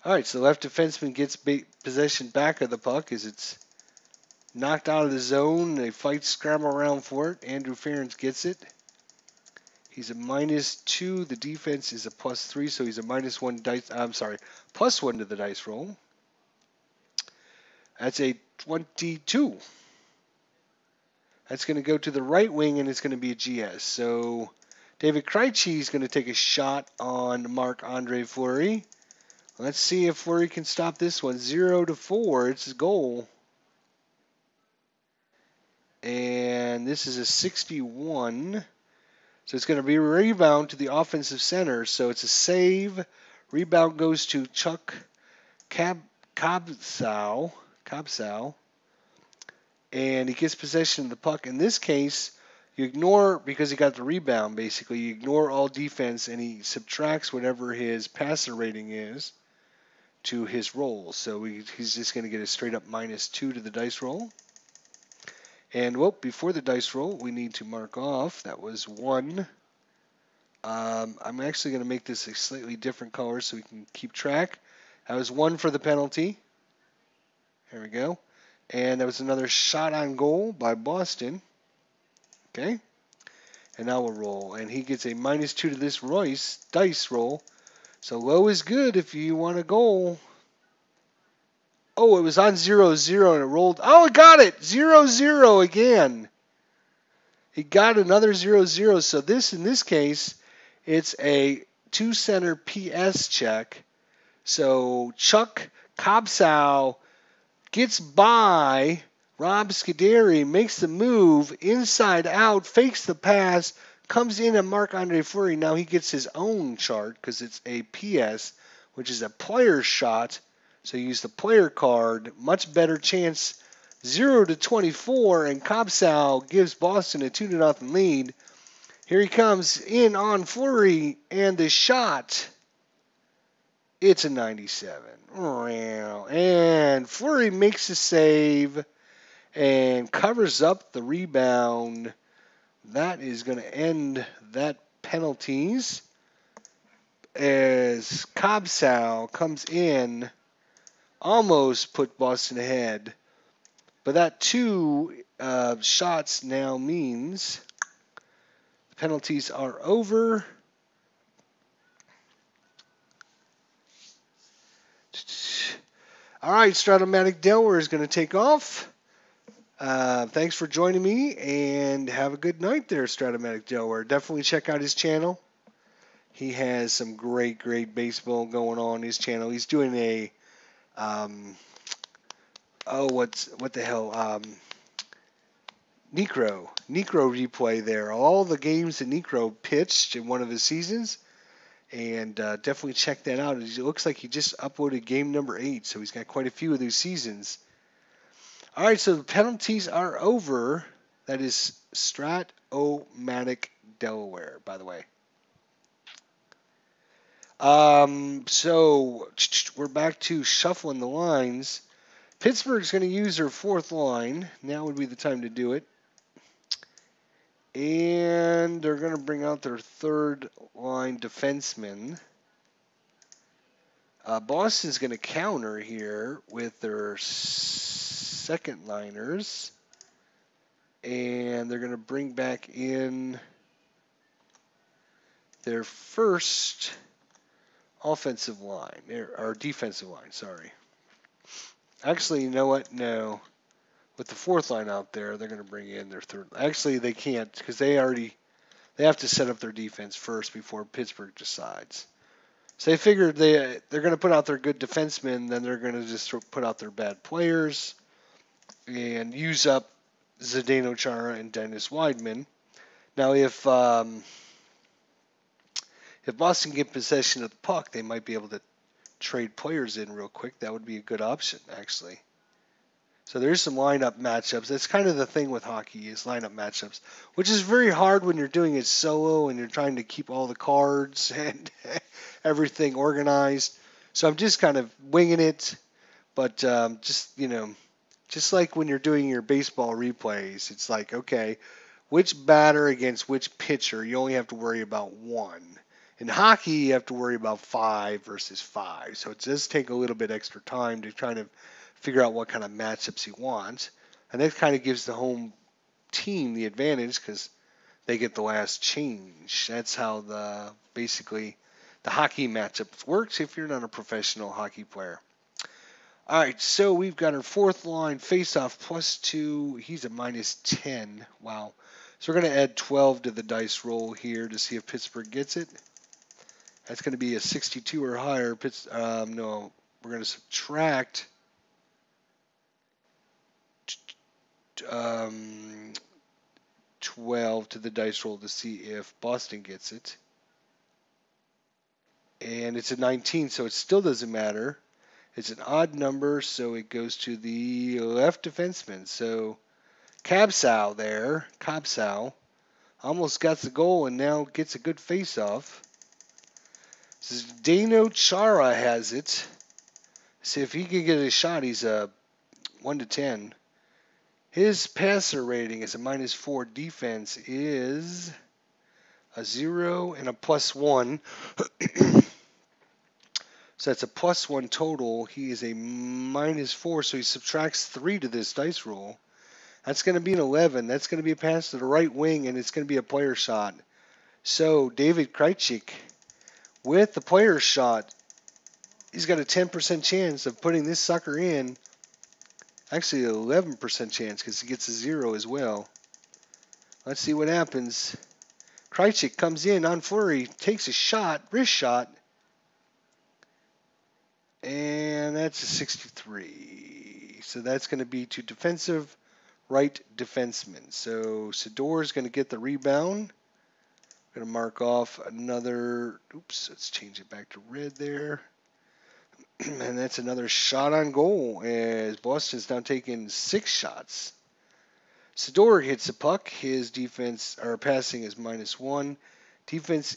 All right, so the left defenseman gets possession back of the puck as it's knocked out of the zone. They fight, scramble around for it. Andrew Ferentz gets it. He's a -2. The defense is a +3, so he's a -1 dice. I'm sorry, +1 to the dice roll. That's a 22. That's going to go to the right wing, and it's going to be a GS. So David Krejci is going to take a shot on Marc-Andre Fleury. Let's see if Fleury can stop this one. 0 to 4. It's his goal. And this is a 61. So it's going to be a rebound to the offensive center. So it's a save. Rebound goes to Chuck Kabsow. And he gets possession of the puck. In this case, you ignore, because he got the rebound, basically, you ignore all defense, and he subtracts whatever his passer rating is to his roll. So he's just going to get a straight-up -2 to the dice roll. And, well, before the dice roll, we need to mark off. That was 1. I'm actually going to make this a slightly different color so we can keep track. That was 1 for the penalty. There we go. And that was another shot on goal by Boston. Okay. And now we'll roll. And he gets a -2 to this dice roll. So low is good if you want a goal. Oh, it was on 0-0 and it rolled. Oh, it got it! 0-0 again. He got another 0-0. So in this case, it's a 2-center PS check. So Chuck Kabsow gets by Rob Scuderi, makes the move inside out, fakes the pass, comes in at Marc-Andre Fleury. Now he gets his own chart because it's a PS, which is a player shot. So you use the player card. Much better chance. 0 to 24, and Kabsow gives Boston a 2-0 lead. Here he comes in on Fleury, and the shot. It's a 97. And Fleury makes a save and covers up the rebound that is going to end that penalties as Cobbsow comes in, almost put Boston ahead. But that 2 shots now means the penalties are over. All right, Stratomatic Delaware is going to take off. Thanks for joining me, and have a good night there, Stratomatic Delaware. Definitely check out his channel. He has some great baseball going on his channel. He's doing a, what the hell, Necro replay there. All the games that Necro pitched in one of his seasons. And definitely check that out. It looks like he just uploaded game number 8, so he's got quite a few of those seasons. All right, so the penalties are over. That is Strat-O-Matic Delaware, by the way. So we're back to shuffling the lines. Pittsburgh's going to use their 4th line. Now would be the time to do it. And they're going to bring out their 3rd line defenseman. Boston's going to counter here with their 2nd liners. And they're going to bring back in their 1st offensive line, or defensive line, sorry. Actually, you know what? No. With the 4th line out there, they're going to bring in their 3rd. Actually, they can't because they have to set up their defense first before Pittsburgh decides. So they figured they're going to put out their good defensemen, then they're going to just put out their bad players and use up Zdeno Chara and Dennis Wideman. Now, if Boston get possession of the puck, they might be able to trade players in real quick. That would be a good option, actually. So there's some lineup matchups. That's kind of the thing with hockey is lineup matchups, which is very hard when you're doing it solo and you're trying to keep all the cards and everything organized. So I'm just kind of winging it, but just like when you're doing your baseball replays, it's like, okay, which batter against which pitcher, you only have to worry about 1. In hockey, you have to worry about 5 versus 5. So it does take a little bit extra time to try to figure out what kind of matchups you want. And that kind of gives the home team the advantage because they get the last change. That's how basically the hockey matchup works if you're not a professional hockey player. All right, so we've got our 4th line face-off +2. He's a -10. Wow. So we're going to add 12 to the dice roll here to see if Pittsburgh gets it. That's going to be a 62 or higher. No, we're going to subtract 12 to the dice roll to see if Boston gets it. And it's a 19, so it still doesn't matter. It's an odd number, so it goes to the left defenseman. So Cobbsow almost got the goal and now gets a good face-off. Zdeno Chara has it. See if he can get a shot. He's a 1-10. His passer rating is a -4. Defense is a 0 and a +1. So that's a +1 total. He is a -4, so he subtracts 3 to this dice roll. That's going to be an 11. That's going to be a pass to the right wing, and it's going to be a player shot. So David Krejcik, with the player shot, he's got a 10% chance of putting this sucker in. Actually, an 11% chance because he gets a 0 as well. Let's see what happens. Krejcik comes in on flurry, takes a shot, wrist shot, and that's a 63. So that's going to be to defensive right defenseman. So Sador's going to get the rebound. I'm going to mark off another, let's change it back to red there. And that's another shot on goal as Boston's now taking 6 shots. Sador hits the puck. His defense, or passing, is -1. Defense,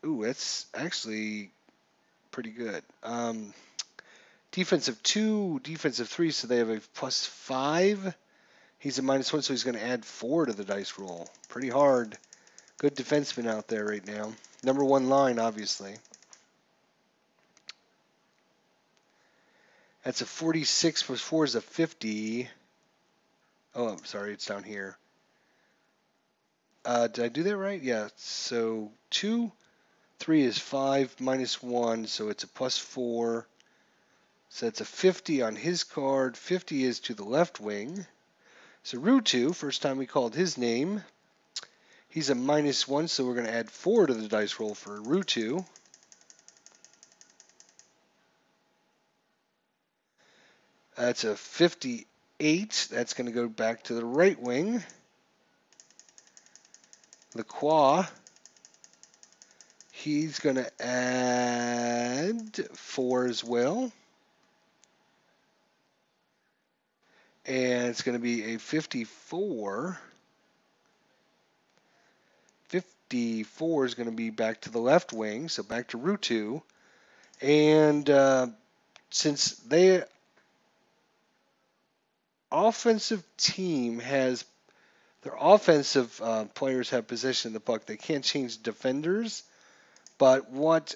that's actually pretty good. Defensive 2, defensive 3, so they have a +5. He's a -1, so he's going to add 4 to the dice roll. Pretty hard. Good defenseman out there right now. Number 1 line, obviously. That's a 46 plus 4 is a 50. Oh, I'm sorry, it's down here. Did I do that right? Yeah. So 2, 3 is 5 -1, so it's a +4. So that's a 50 on his card. 50 is to the left wing. So Rutu, first time we called his name. He's a -1, so we're going to add 4 to the dice roll for Rutu. That's a 58. That's going to go back to the right wing. Lacroix, he's going to add 4 as well. And it's going to be a 54. 54 is going to be back to the left wing, so back to Rutu. And since their offensive team has their offensive players have possession of the puck, they can't change defenders. But what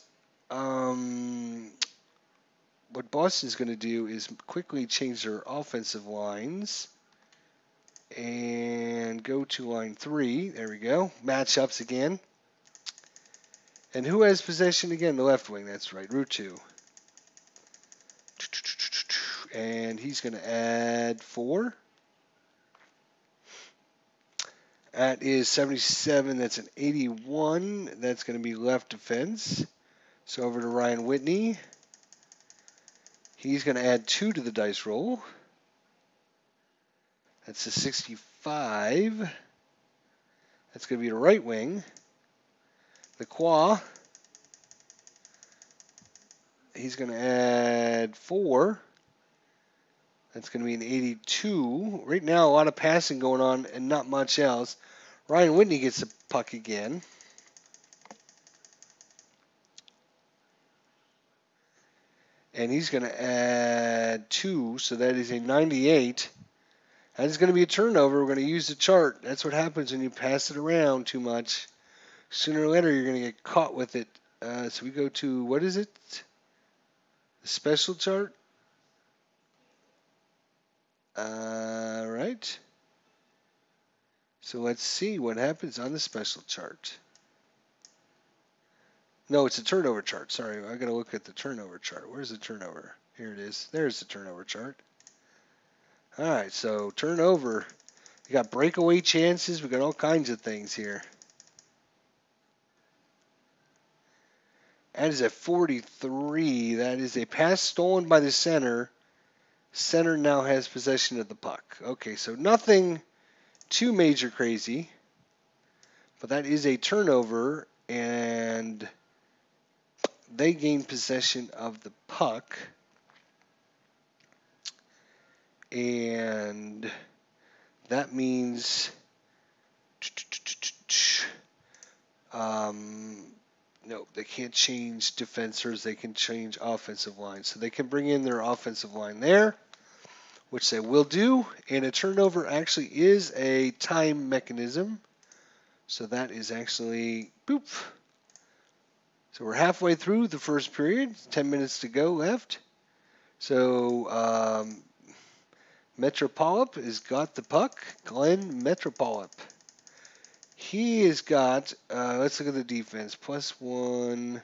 Boston's going to do is quickly change their offensive lines and go to line 3. There we go. Matchups again. And who has possession again? The left wing. That's right, Rutu. And he's going to add 4. That is 77. That's an 81. That's going to be left defense. So over to Ryan Whitney. He's going to add 2 to the dice roll. That's a 65. That's going to be the right wing. Lacroix. He's going to add 4. That's going to be an 82. Right now, a lot of passing going on and not much else. Ryan Whitney gets the puck again. And he's going to add 2, so that is a 98. That is going to be a turnover. We're going to use the chart. That's what happens when you pass it around too much. Sooner or later, you're going to get caught with it. So we go to, what is it? The special chart? Right. So let's see what happens on the special chart. No, it's a turnover chart. Sorry, I got to look at the turnover chart. Where's the turnover? Here it is. There's the turnover chart. All right, so turnover. We got breakaway chances. We got all kinds of things here. That is a 43. That is a pass stolen by the center. Center now has possession of the puck. Okay, so nothing too major crazy. But that is a turnover, and they gain possession of the puck. And that means no, they can't change defenders. They can change offensive lines. So they can bring in their offensive line there, which they will do. And a turnover actually is a time mechanism. So that is actually, boop. So we're halfway through the first period. 10 minutes to go left. So Metropolip has got the puck. Glenn Metropolip. He has got, let's look at the defense, +1.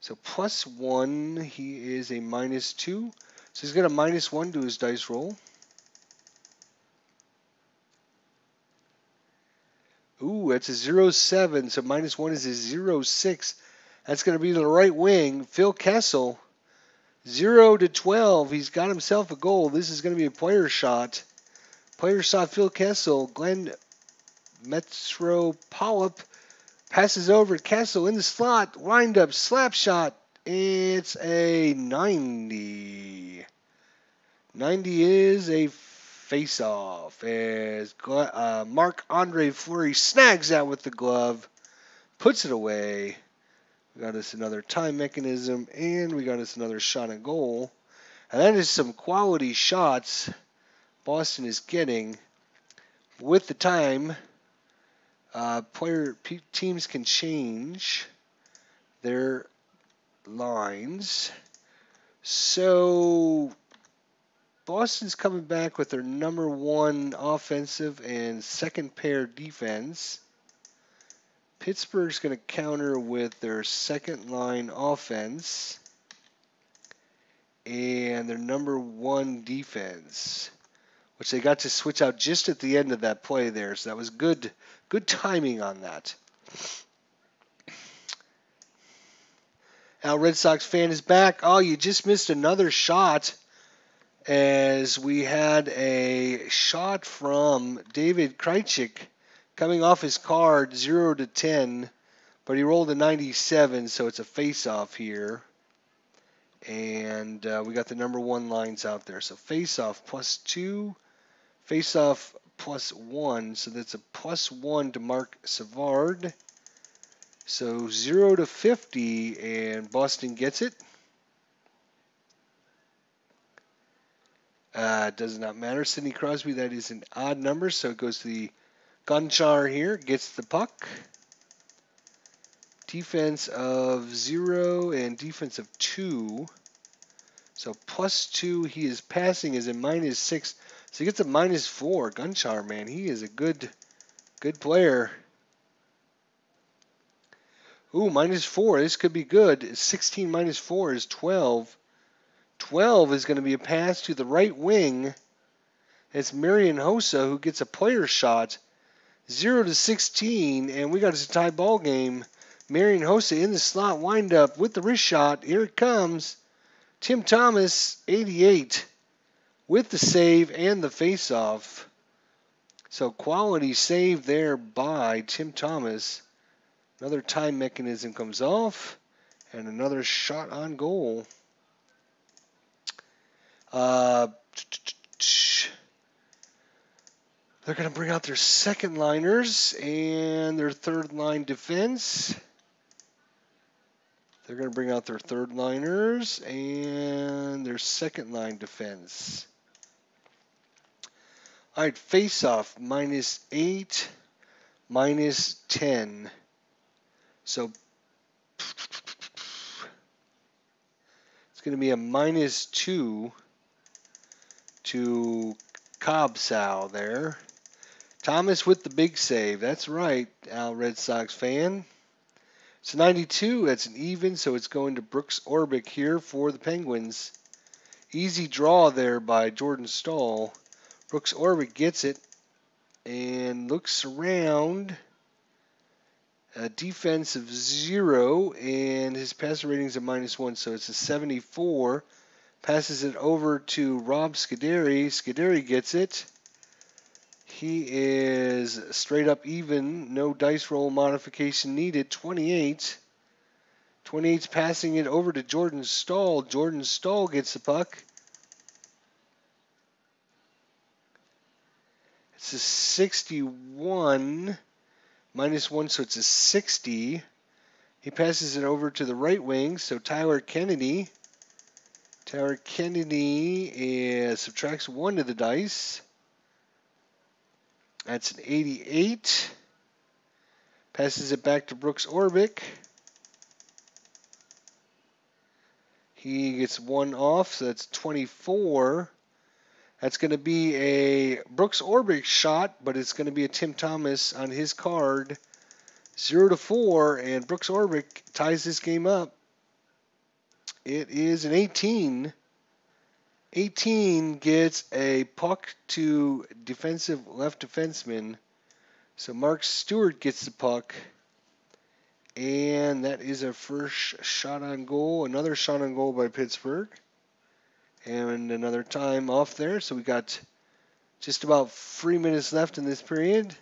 So +1, he is a -2. So he's got a -1 to his dice roll. Ooh, that's a 0.7. So -1 is a 0.6. That's going to be to the right wing. Phil Kessel, 0 to 12. He's got himself a goal. This is going to be a player shot. Player shot, Phil Kessel. Glenn Metropolip passes over Kessel in the slot. Wind up, slap shot. It's a 90. 90 is a face-off as Marc-Andre Fleury snags that with the glove, puts it away. We got us another time mechanism, and we got us another shot at goal. And that is some quality shots Boston is getting. with the time, teams can change their lines. So Boston's coming back with their #1 offensive and second pair defense. Pittsburgh's going to counter with their second line offense and their #1 defense, which they got to switch out just at the end of that play there. So that was good timing on that. Now Red Sox fan is back. Oh, you just missed another shot, as we had a shot from David Krejcik coming off his card 0-10, but he rolled a 97, so it's a face-off here. And we got the #1 lines out there. So face-off +2, face-off +1, so that's a +1 to Mark Savard. So 0-50, and Boston gets it. Does not matter. Sidney Crosby, that is an odd number, so it goes to the Gonchar here, gets the puck. Defense of 0 and defense of 2. So +2, he is passing is a -6. So he gets a -4. Gonchar, man, he is a good player. Ooh, -4. This could be good. 16 -4 is 12. 12 is going to be a pass to the right wing. It's Marian Hossa who gets a player shot. 0-16, and we got a tie ball game. Marian Hossa in the slot, wind up with the wrist shot. Here it comes. Tim Thomas, 88, with the save and the face-off. So quality save there by Tim Thomas. Another time mechanism comes off, and another shot on goal. They're going to bring out their second liners and their third line defense. They're going to bring out their third liners and their second line defense. All right, face-off, -8, -10. So it's going to be a -2 to Cobb-Sal there. Thomas with the big save. That's right, Al Red Sox fan. It's 92. That's an even, so it's going to Brooks Orbick here for the Penguins. Easy draw there by Jordan Stahl. Brooks Orbick gets it and looks around. A defense of 0, and his passer rating's a -1, so it's a 74. Passes it over to Rob Scuderi. Scuderi gets it. He is straight up even. No dice roll modification needed. 28. 28's passing it over to Jordan Stahl. Jordan Stahl gets the puck. It's a 61. -1, so it's a 60. He passes it over to the right wing, so Tyler Kennedy. Tyler Kennedy subtracts 1 to the dice. That's an 88. Passes it back to Brooks Orbick. He gets 1 off, so that's 24. That's going to be a Brooks Orbick shot, but it's going to be a Tim Thomas on his card. 0-4, and Brooks Orbick ties this game up. It is an 18. 18 gets a puck to defensive left defenseman. So Mark Stewart gets the puck. And that is a first shot on goal. Another shot on goal by Pittsburgh. And another time off there. So we got just about 3 minutes left in this period.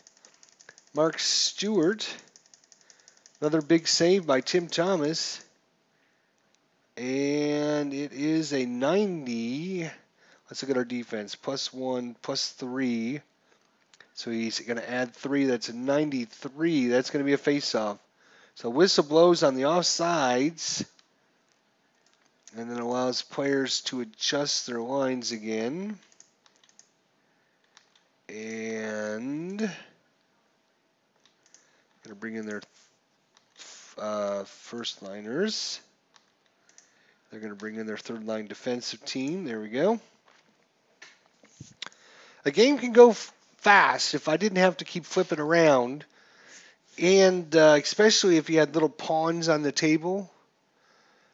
Mark Stewart. Another big save by Tim Thomas. And it is a 90. Let's look at our defense. +1, +3. So he's going to add 3. That's a 93. That's going to be a face-off. So whistle blows on the offsides. And then allows players to adjust their lines again. And going to bring in their first liners. They're going to bring in their third line defensive team. There we go. A game can go fast if I didn't have to keep flipping around. And especially if you had little pawns on the table,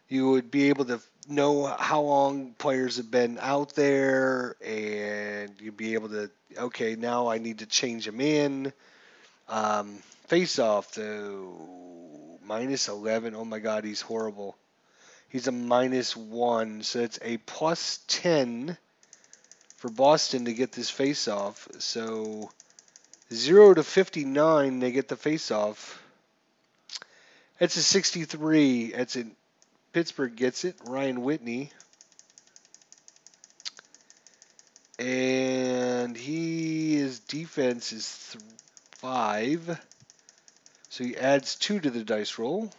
you would be able to know how long players have been out there, and you'd be able to, okay, now I need to change them in. Face off to -11. Oh my God, he's horrible. He's a -1, so it's a +10 for Boston to get this face off. So 0 to 59, they get the face off. It's a 63. That's it. Pittsburgh gets it. Ryan Whitney. And his defense is 5. So he adds 2 to the dice roll.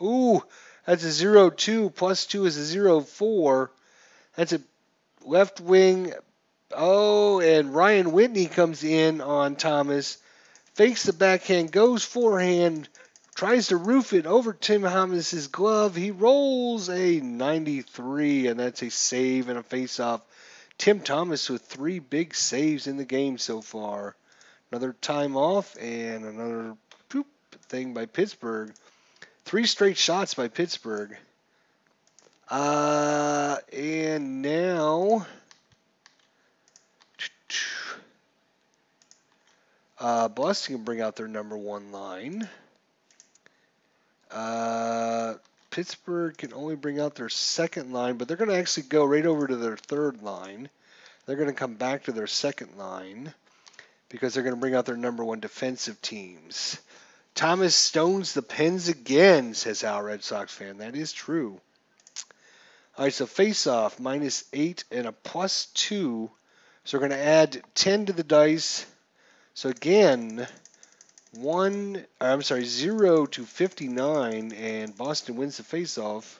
Ooh, that's a 0-2. +2 is a 0-4. That's a left wing. Oh, and Ryan Whitney comes in on Thomas. Fakes the backhand, goes forehand, tries to roof it over Tim Thomas's glove. He rolls a 93, and that's a save and a face-off. Tim Thomas with 3 big saves in the game so far. Another time off and another thing by Pittsburgh. 3 straight shots by Pittsburgh. And now Boston can bring out their number 1 line. Pittsburgh can only bring out their second line, but they're going to actually go right over to their third line. They're going to come back to their second line because they're going to bring out their number 1 defensive teams. Thomas stones the Pens again, says Al Red Sox fan. That is true. All right, so face-off, -8 and a +2. So we're going to add 10 to the dice. So again, 0 to 59, and Boston wins the face-off.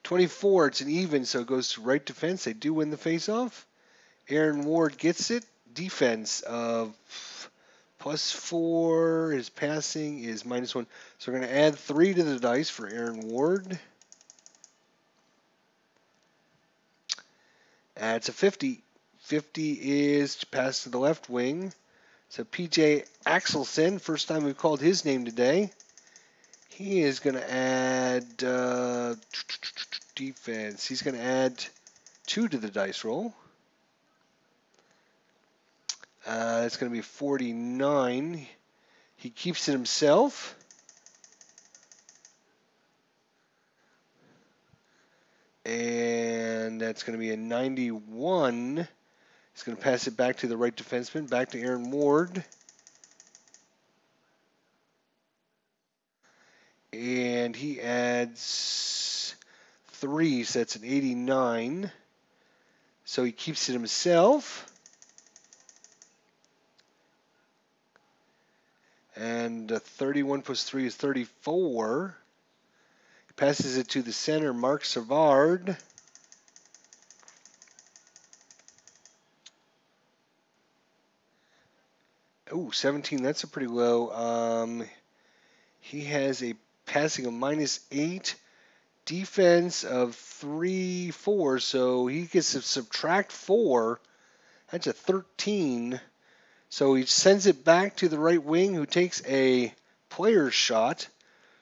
24, it's an even, so it goes to right defense. They do win the face-off. Aaron Ward gets it. Defense of +4. His passing is -1. So we're going to add 3 to the dice for Aaron Ward. It's a 50. 50 is to pass to the left wing. So P.J. Axelson, first time we've called his name today. He is going to add defense. He's going to add 2 to the dice roll. It's going to be 49. He keeps it himself. And that's going to be a 91. He's going to pass it back to the right defenseman, back to Aaron Ward. And he adds 3, so that's an 89. So he keeps it himself. And 31 plus 3 is 34. He passes it to the center, Mark Savard. Oh, 17, that's a pretty low. He has a passing of -8, defense of 3-4, so he gets to subtract 4. That's a 13. So he sends it back to the right wing, who takes a player's shot.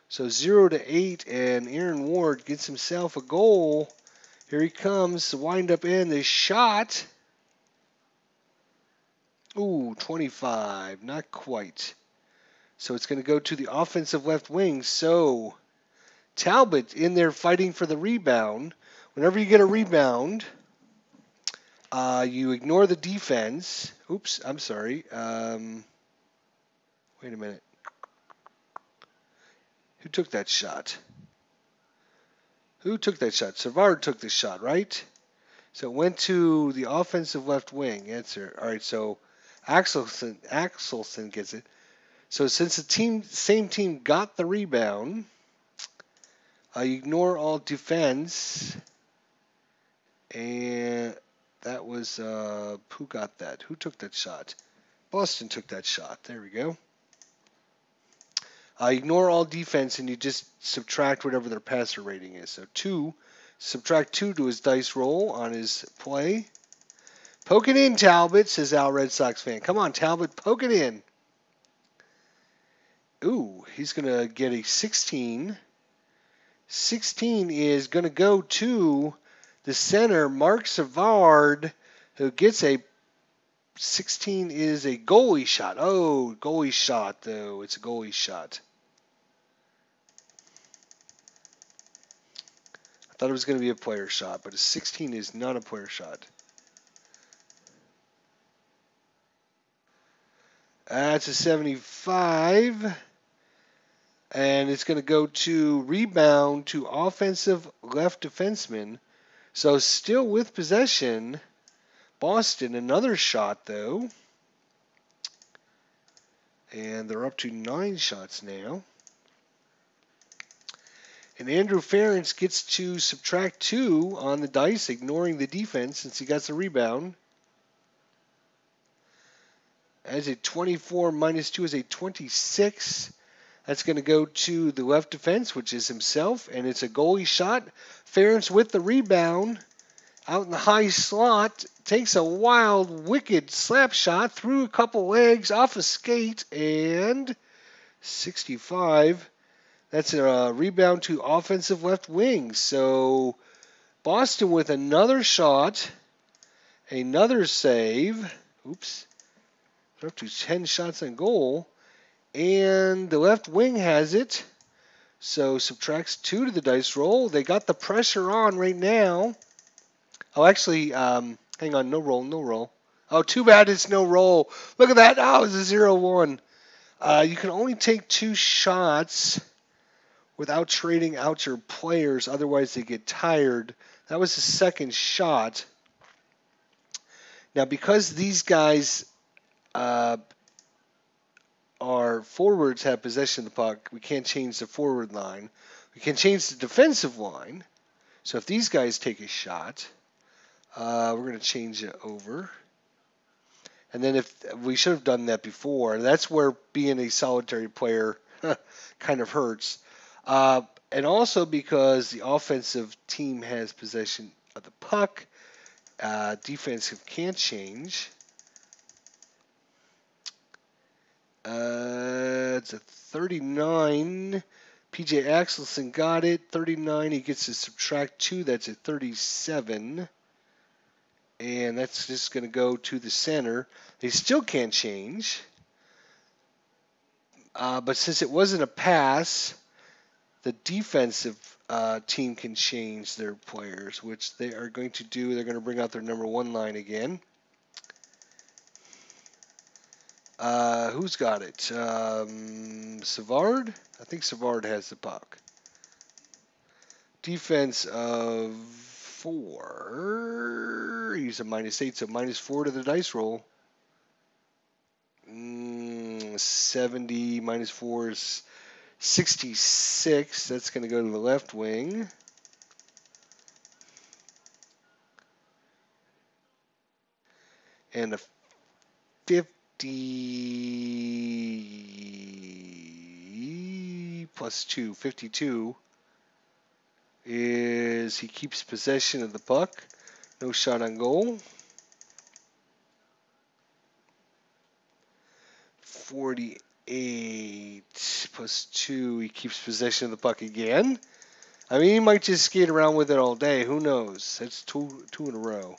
So 0 to 8, and Aaron Ward gets himself a goal. Here he comes, the wind-up end, the shot. Ooh, 25, not quite. So it's going to go to the offensive left wing. So Talbot in there fighting for the rebound. Whenever you get a rebound, you ignore the defense. Oops, I'm sorry. Wait a minute. Who took that shot? Who took that shot? Savard took the shot, right? So it went to the offensive left wing. Answer. All right, so Axelson gets it. So since the same team got the rebound, you ignore all defense, and That was, who got that? Who took that shot? Boston took that shot. There we go. Ignore all defense and you just subtract whatever their passer rating is. So 2, subtract 2 to his dice roll on his play. Poke it in, Talbot, says Al Red Sox fan. Come on, Talbot, poke it in. Ooh, he's going to get a 16. 16 is going to go to the center, Mark Savard, who gets a 16 is a goalie shot. Oh, goalie shot, though. It's a goalie shot. I thought it was going to be a player shot, but a 16 is not a player shot. That's a 75. And it's going to go to rebound to offensive left defenseman. So still with possession. Boston, another shot, though. And they're up to 9 shots now. And Andrew Ferentz gets to subtract 2 on the dice, ignoring the defense since he got the rebound. As a 24 minus 2 is a 26. That's going to go to the left defense, which is himself, and it's a goalie shot. Ferentz with the rebound. Out in the high slot, takes a wild, wicked slap shot through a couple legs, off a skate, and 65. That's a rebound to offensive left wing. So Boston with another shot, another save. Oops. They're up to 10 shots on goal. And the left wing has it. So subtracts 2 to the dice roll. They got the pressure on right now. Oh, actually, hang on. No roll, no roll. Oh, too bad it's no roll. Look at that. Oh, it's a 0-1. You can only take 2 shots without trading out your players. Otherwise, they get tired. That was the second shot. Now, because these guys are forwards have possession of the puck, we can't change the forward line. We can change the defensive line. So if these guys take a shot, we're going to change it over. And then if we should have done that before, that's where being a solitary player kind of hurts. And also because the offensive team has possession of the puck, defensive can't change. It's a 39. PJ Axelson got it. 39. He gets to subtract 2. That's a 37. And that's just going to go to the center. They still can't change. But since it wasn't a pass, the defensive team can change their players, which they are going to do. They're going to bring out their number 1 line again. Who's got it? Savard? I think Savard has the puck. Defense of 4. He's a -8, so -4 to the dice roll. 70 minus 4 is 66. That's going to go to the left wing. And a 50 plus 2, 52 is he keeps possession of the puck. No shot on goal. 48 plus 2, he keeps possession of the puck again. I mean, he might just skate around with it all day. Who knows? That's two in a row.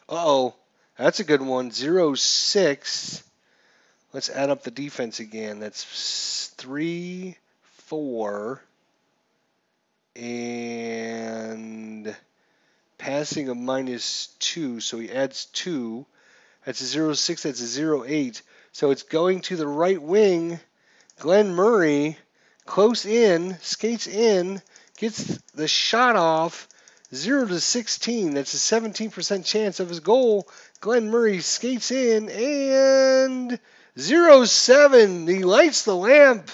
Uh-oh. That's a good one. 0-6. Let's add up the defense again. That's 3, 4. And passing a -2. So he adds 2. That's a 0-6. That's a 0-8. So it's going to the right wing. Glenn Murray, close in, skates in, gets the shot off. 0-16. That's a 17% chance of his goal. Glenn Murray skates in and 0-7. He lights the lamp,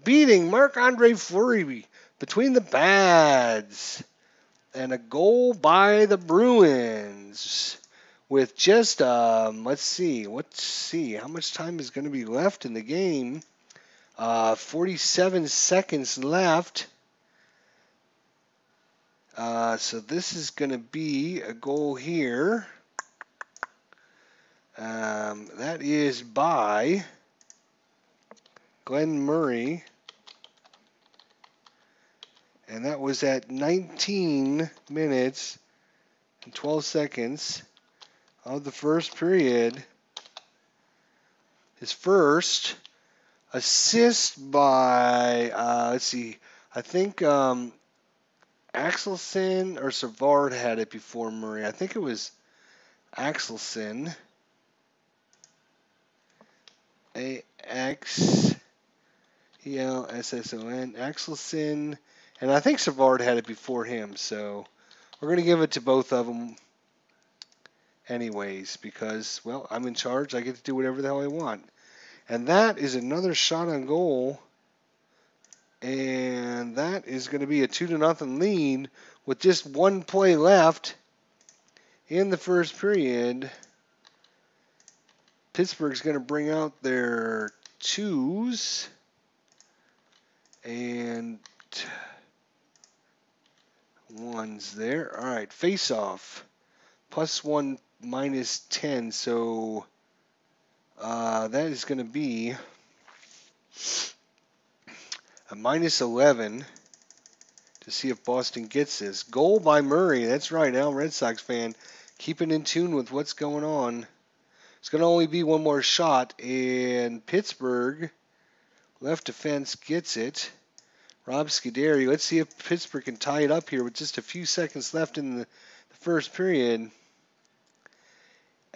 beating Marc-Andre Fleury between the pads. And a goal by the Bruins with just, let's see, how much time is going to be left in the game. 47 seconds left. So this is going to be a goal here. That is by Glenn Murray. And that was at 19 minutes and 12 seconds of the first period. His first assist by, let's see, I think Axelson or Savard had it before Murray. I think it was Axelson. A-X-E-L-S-S-O-N. Axelson. And I think Savard had it before him. So we're going to give it to both of them anyways because, well, I'm in charge. I get to do whatever the hell I want. And that is another shot on goal. And that is going to be a 2-0 lead with just one play left in the first period. Pittsburgh's going to bring out their twos and ones there. All right, face off. +1, -10. So that is going to be a -11 to see if Boston gets this. Goal by Murray. That's right, Al, Red Sox fan. Keeping in tune with what's going on. It's going to only be one more shot, and Pittsburgh, left defense, gets it. Rob Scuderi. Let's see if Pittsburgh can tie it up here with just a few seconds left in the first period.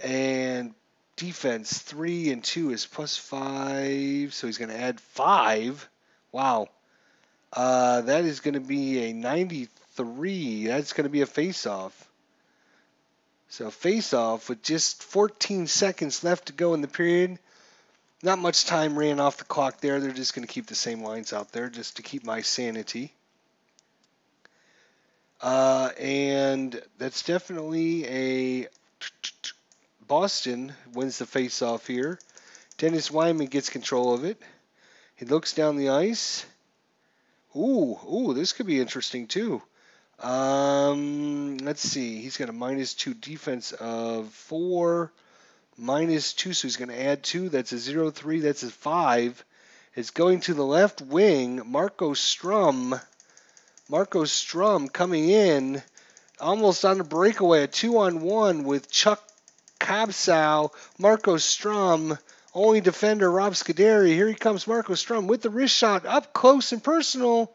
And defense, 3 and 2 is +5, so he's going to add 5. Wow. That is going to be a 93. That's going to be a face-off. So face-off with just 14 seconds left to go in the period. Not much time ran off the clock there. They're just going to keep the same lines out there just to keep my sanity. And that's definitely a Boston wins the face-off here. Dennis Wyman gets control of it. He looks down the ice. Ooh, this could be interesting too. Let's see. He's got a -2 defense of 4, -2, so he's going to add 2. That's a 0-3. That's a 5. It's going to the left wing. Marco Strum coming in, almost on a breakaway, a 2-on-1 with Chuck Kabsow. Marco Strum, only defender Rob Scuderi. Here he comes, Marco Strum with the wrist shot up close and personal.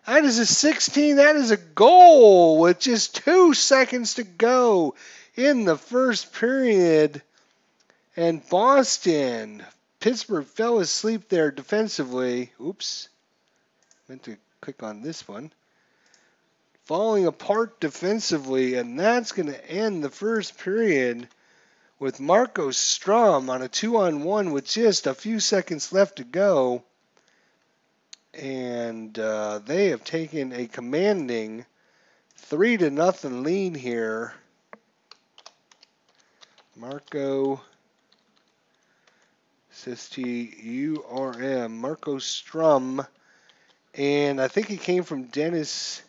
That is a 16. That is a goal with just 2 seconds to go in the first period. And Pittsburgh fell asleep there defensively. Oops. Meant to click on this one. Falling apart defensively, and that's going to end the first period with Marco Strum on a 2-on-1 with just a few seconds left to go. And they have taken a commanding 3-0 lead here. Marco Strum, Marco Strum, and I think he came from Dennis.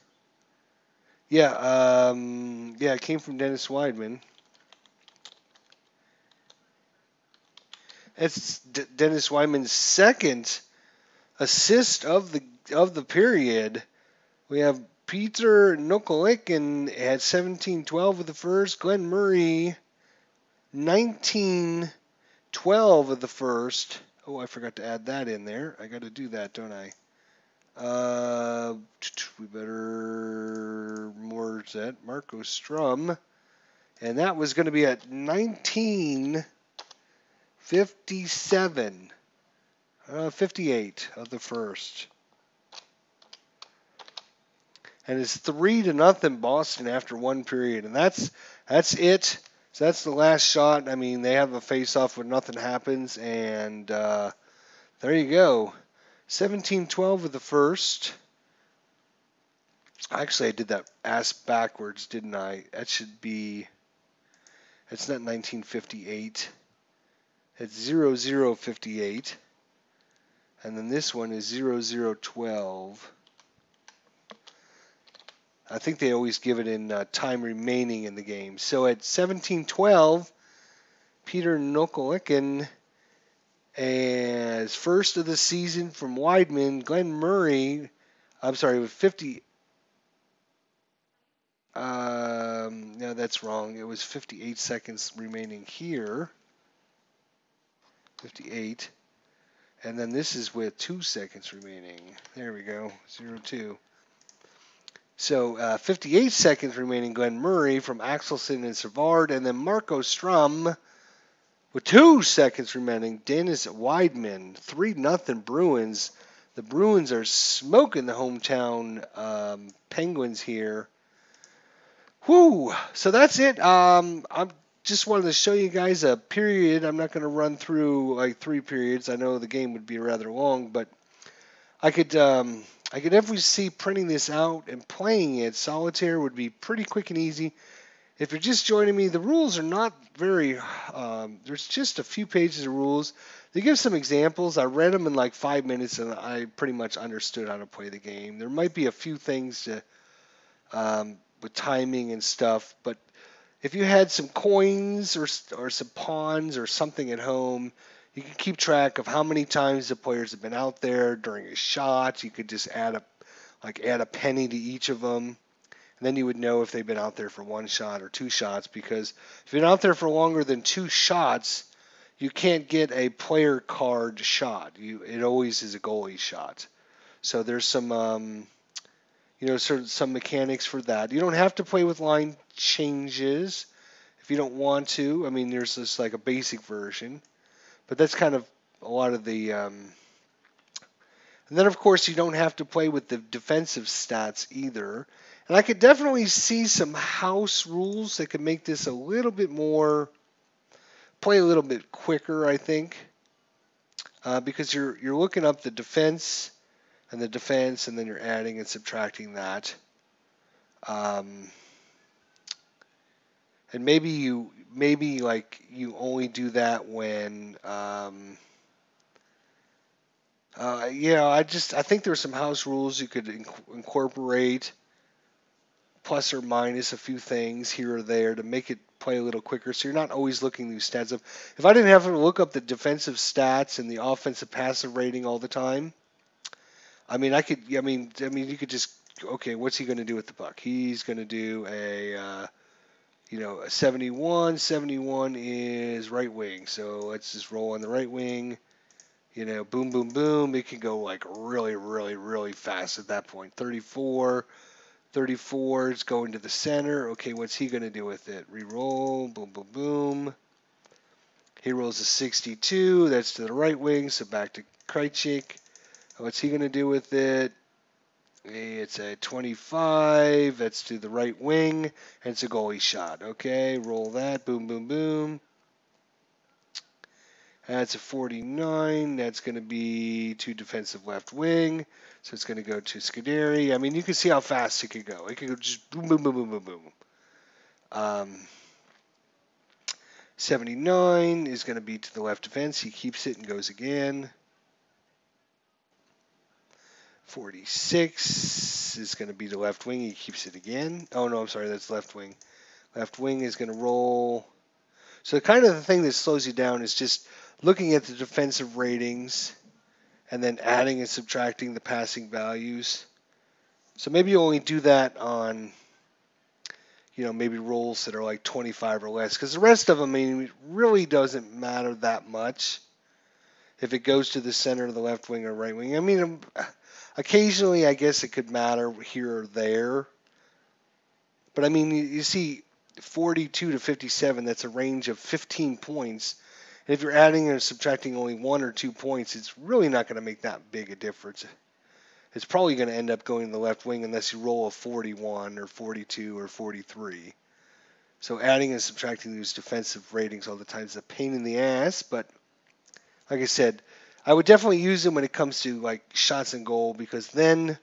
It came from Dennis Weidman. That's Dennis Weidman's second assist of the period. We have Peter Nokolik and had 17-12 of the first. Glenn Murray 19-12 of the first. Oh, I forgot to add that in there. I got to do that, don't I? We better merge that. Marco Strum, and that was going to be at 19:57. 58 of the first. And it's 3-0 Boston after one period. And that's it. So that's the last shot. I mean, they have a face-off where nothing happens. And there you go. 17-12 of the first. Actually, I did that ass backwards, didn't I? That should be, it's not 1958. It's 0058. And then this one is 0012. I think they always give it in time remaining in the game. So at 1712, Peter Nokolikin, as first of the season from Weidman, Glenn Murray, I'm sorry, with 50. No, that's wrong. It was 58 seconds remaining here. 58. And then this is with 2 seconds remaining. There we go. 0-2. So 58 seconds remaining, Glenn Murray from Axelson and Savard. And then Marco Strum with 2 seconds remaining. Dennis Weidman. 3-0 Bruins. The Bruins are smoking the hometown Penguins here. Whew. So that's it. I just wanted to show you guys a period. I'm not going to run through like 3 periods. I know the game would be rather long, but I could definitely see printing this out and playing it. Solitaire would be pretty quick and easy. If you're just joining me, the rules are not very. There's just a few pages of rules. They give some examples. I read them in like 5 minutes, and I pretty much understood how to play the game. There might be a few things to. With timing and stuff, but if you had some coins or some pawns or something at home, you can keep track of how many times the players have been out there during a shot. You could just add a penny to each of them, and then you would know if they've been out there for 1 shot or 2 shots. Because if you've been out there for longer than 2 shots, you can't get a player card shot. It always is a goalie shot. So there's some sort of some mechanics for that. You don't have to play with line changes if you don't want to. I mean, there's this like a basic version, but that's kind of a lot of the. And then of course you don't have to play with the defensive stats either. And I could definitely see some house rules that could make this a little bit more, play a little bit quicker, I think, because you're looking up the defense and the defense, and then you're adding and subtracting that. And maybe you only do that when I think there's some house rules you could incorporate, plus or minus a few things here or there to make it play a little quicker, so you're not always looking these stats up. If I didn't have to look up the defensive stats and the offensive passive rating all the time, I mean, you could just, okay, what's he going to do with the puck? He's going to do a 71. 71 is right wing, so let's just roll on the right wing. Boom, boom, boom. It can go like really, really, really fast at that point. 34 is going to the center. Okay, what's he going to do with it? Reroll, boom, boom, boom. He rolls a 62. That's to the right wing, so back to Krejcik. What's he going to do with it? It's a 25. That's to the right wing. And it's a goalie shot. Okay, roll that. Boom, boom, boom. That's a 49. That's going to be to defensive left wing. So it's going to go to Scuderi. I mean, you can see how fast it could go. It could go just boom, boom, boom, boom, boom, boom. 79 is going to be to the left defense. He keeps it and goes again. 46 is going to be the left wing. He keeps it again. Oh, no, I'm sorry. That's left wing. Left wing is going to roll. So kind of the thing that slows you down is just looking at the defensive ratings and then adding and subtracting the passing values. So maybe you only do that on, maybe rolls that are like 25 or less. Because the rest of them, I mean, it really doesn't matter that much if it goes to the center of the left wing or right wing. I mean, occasionally, I guess it could matter here or there. But, I mean, you see 42 to 57, that's a range of 15 points. And if you're adding or subtracting only 1 or 2 points, it's really not going to make that big a difference. It's probably going to end up going to the left wing unless you roll a 41 or 42 or 43. So adding and subtracting these defensive ratings all the time is a pain in the ass. But, like I said, I would definitely use them when it comes to like shots and goal, because then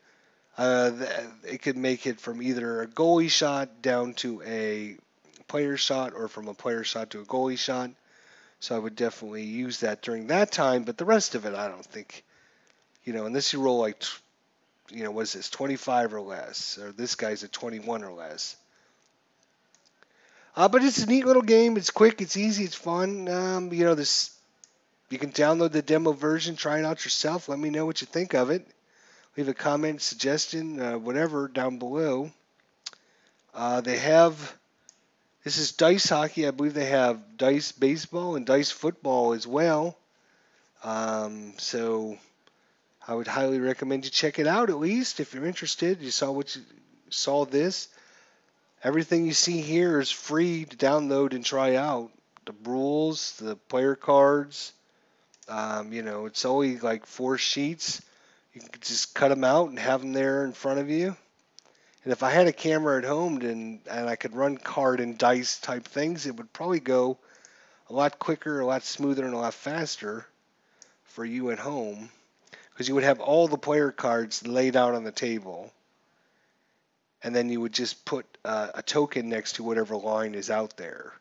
It could make it from either a goalie shot down to a player shot, or from a player shot to a goalie shot. So I would definitely use that during that time. But the rest of it, I don't think, unless you roll like, what is this, 25 or less, or this guy's at 21 or less. But it's a neat little game. It's quick, it's easy, it's fun. This you can download the demo version, try it out yourself. Let me know what you think of it. Leave a comment, suggestion, whatever down below. They have, this is dice hockey. I believe they have dice baseball and dice football as well. So I would highly recommend you check it out, at least if you're interested. You saw this. Everything you see here is free to download and try out. The rules, the player cards. It's only like 4 sheets. You can just cut them out and have them there in front of you. And if I had a camera at home and I could run card and dice type things, it would probably go a lot quicker, a lot smoother, and a lot faster for you at home, because you would have all the player cards laid out on the table, and then you would just put a token next to whatever line is out there.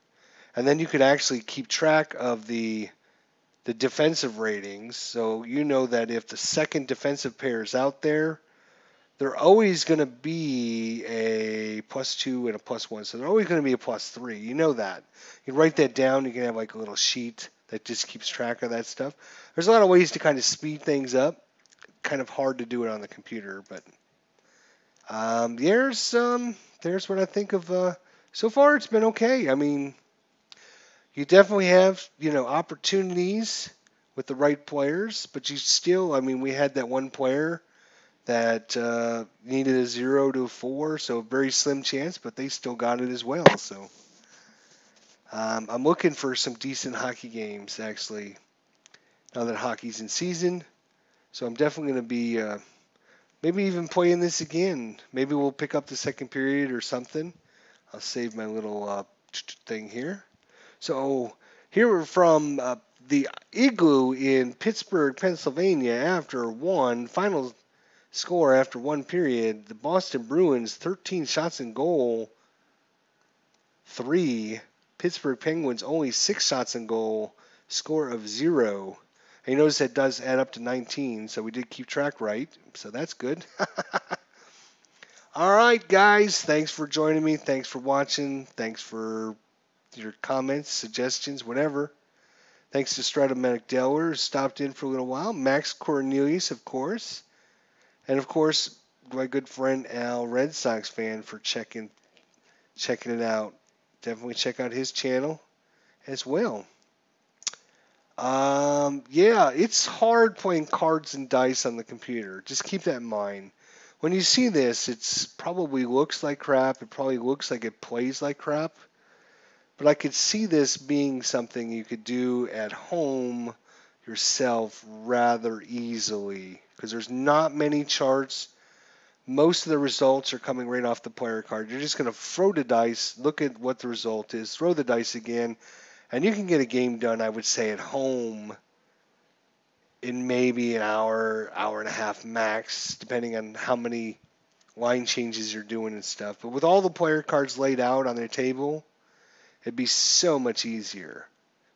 And then you could actually keep track of the defensive ratings, so you know that if the second defensive pair is out there, they're always going to be a +2 and a +1, so they're always going to be a +3. You know that. You can write that down. You can have like a little sheet that just keeps track of that stuff. There's a lot of ways to kind of speed things up. Kind of hard to do it on the computer, but there's what I think of. So far, it's been okay. I mean, you definitely have opportunities with the right players, but you still, I mean, we had that one player that needed a 0 to a 4, so a very slim chance, but they still got it as well. So I'm looking for some decent hockey games, actually, now that hockey's in season. So I'm definitely going to be maybe even playing this again. Maybe we'll pick up the second period or something. I'll save my little thing here. So here we're from the Igloo in Pittsburgh, Pennsylvania, after final score after 1 period. The Boston Bruins, 13 shots in goal, 3. Pittsburgh Penguins, only 6 shots in goal, score of 0. And you notice that does add up to 19, so we did keep track right, so that's good. All right, guys, thanks for joining me. Thanks for watching. Thanks for your comments, suggestions, whatever. Thanks to Stratomatic Delaware, who stopped in for a little while. Max Cornelius, of course. And, of course, my good friend Al, Red Sox fan, for checking it out. Definitely check out his channel as well. Yeah, it's hard playing cards and dice on the computer. Just keep that in mind. When you see this, it probably looks like crap. It probably looks like it plays like crap. But I could see this being something you could do at home yourself rather easily, because there's not many charts. Most of the results are coming right off the player card. You're just going to throw the dice, look at what the result is, throw the dice again, and you can get a game done, I would say, at home in maybe an hour, hour and a half max, depending on how many line changes you're doing and stuff. But with all the player cards laid out on their table, it'd be so much easier.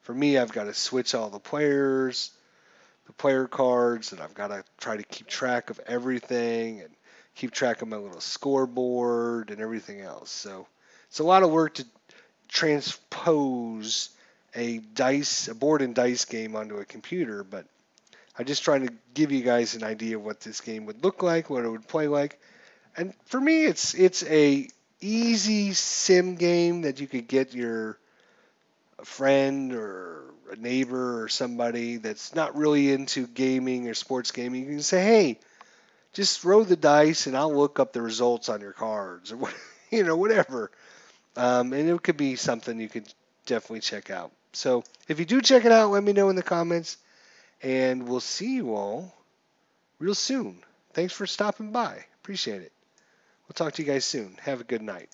For me, I've got to switch all the players, the player cards, and I've got to try to keep track of everything and keep track of my little scoreboard and everything else. So it's a lot of work to transpose a board and dice game onto a computer, but I'm just trying to give you guys an idea of what this game would look like, what it would play like. And for me, it's a easy sim game that you could get your friend or a neighbor or somebody that's not really into gaming or sports gaming. You can say, hey, just throw the dice and I'll look up the results on your cards, or whatever. And it could be something you could definitely check out. So if you do check it out, let me know in the comments, and we'll see you all real soon. Thanks for stopping by. Appreciate it. We'll talk to you guys soon. Have a good night.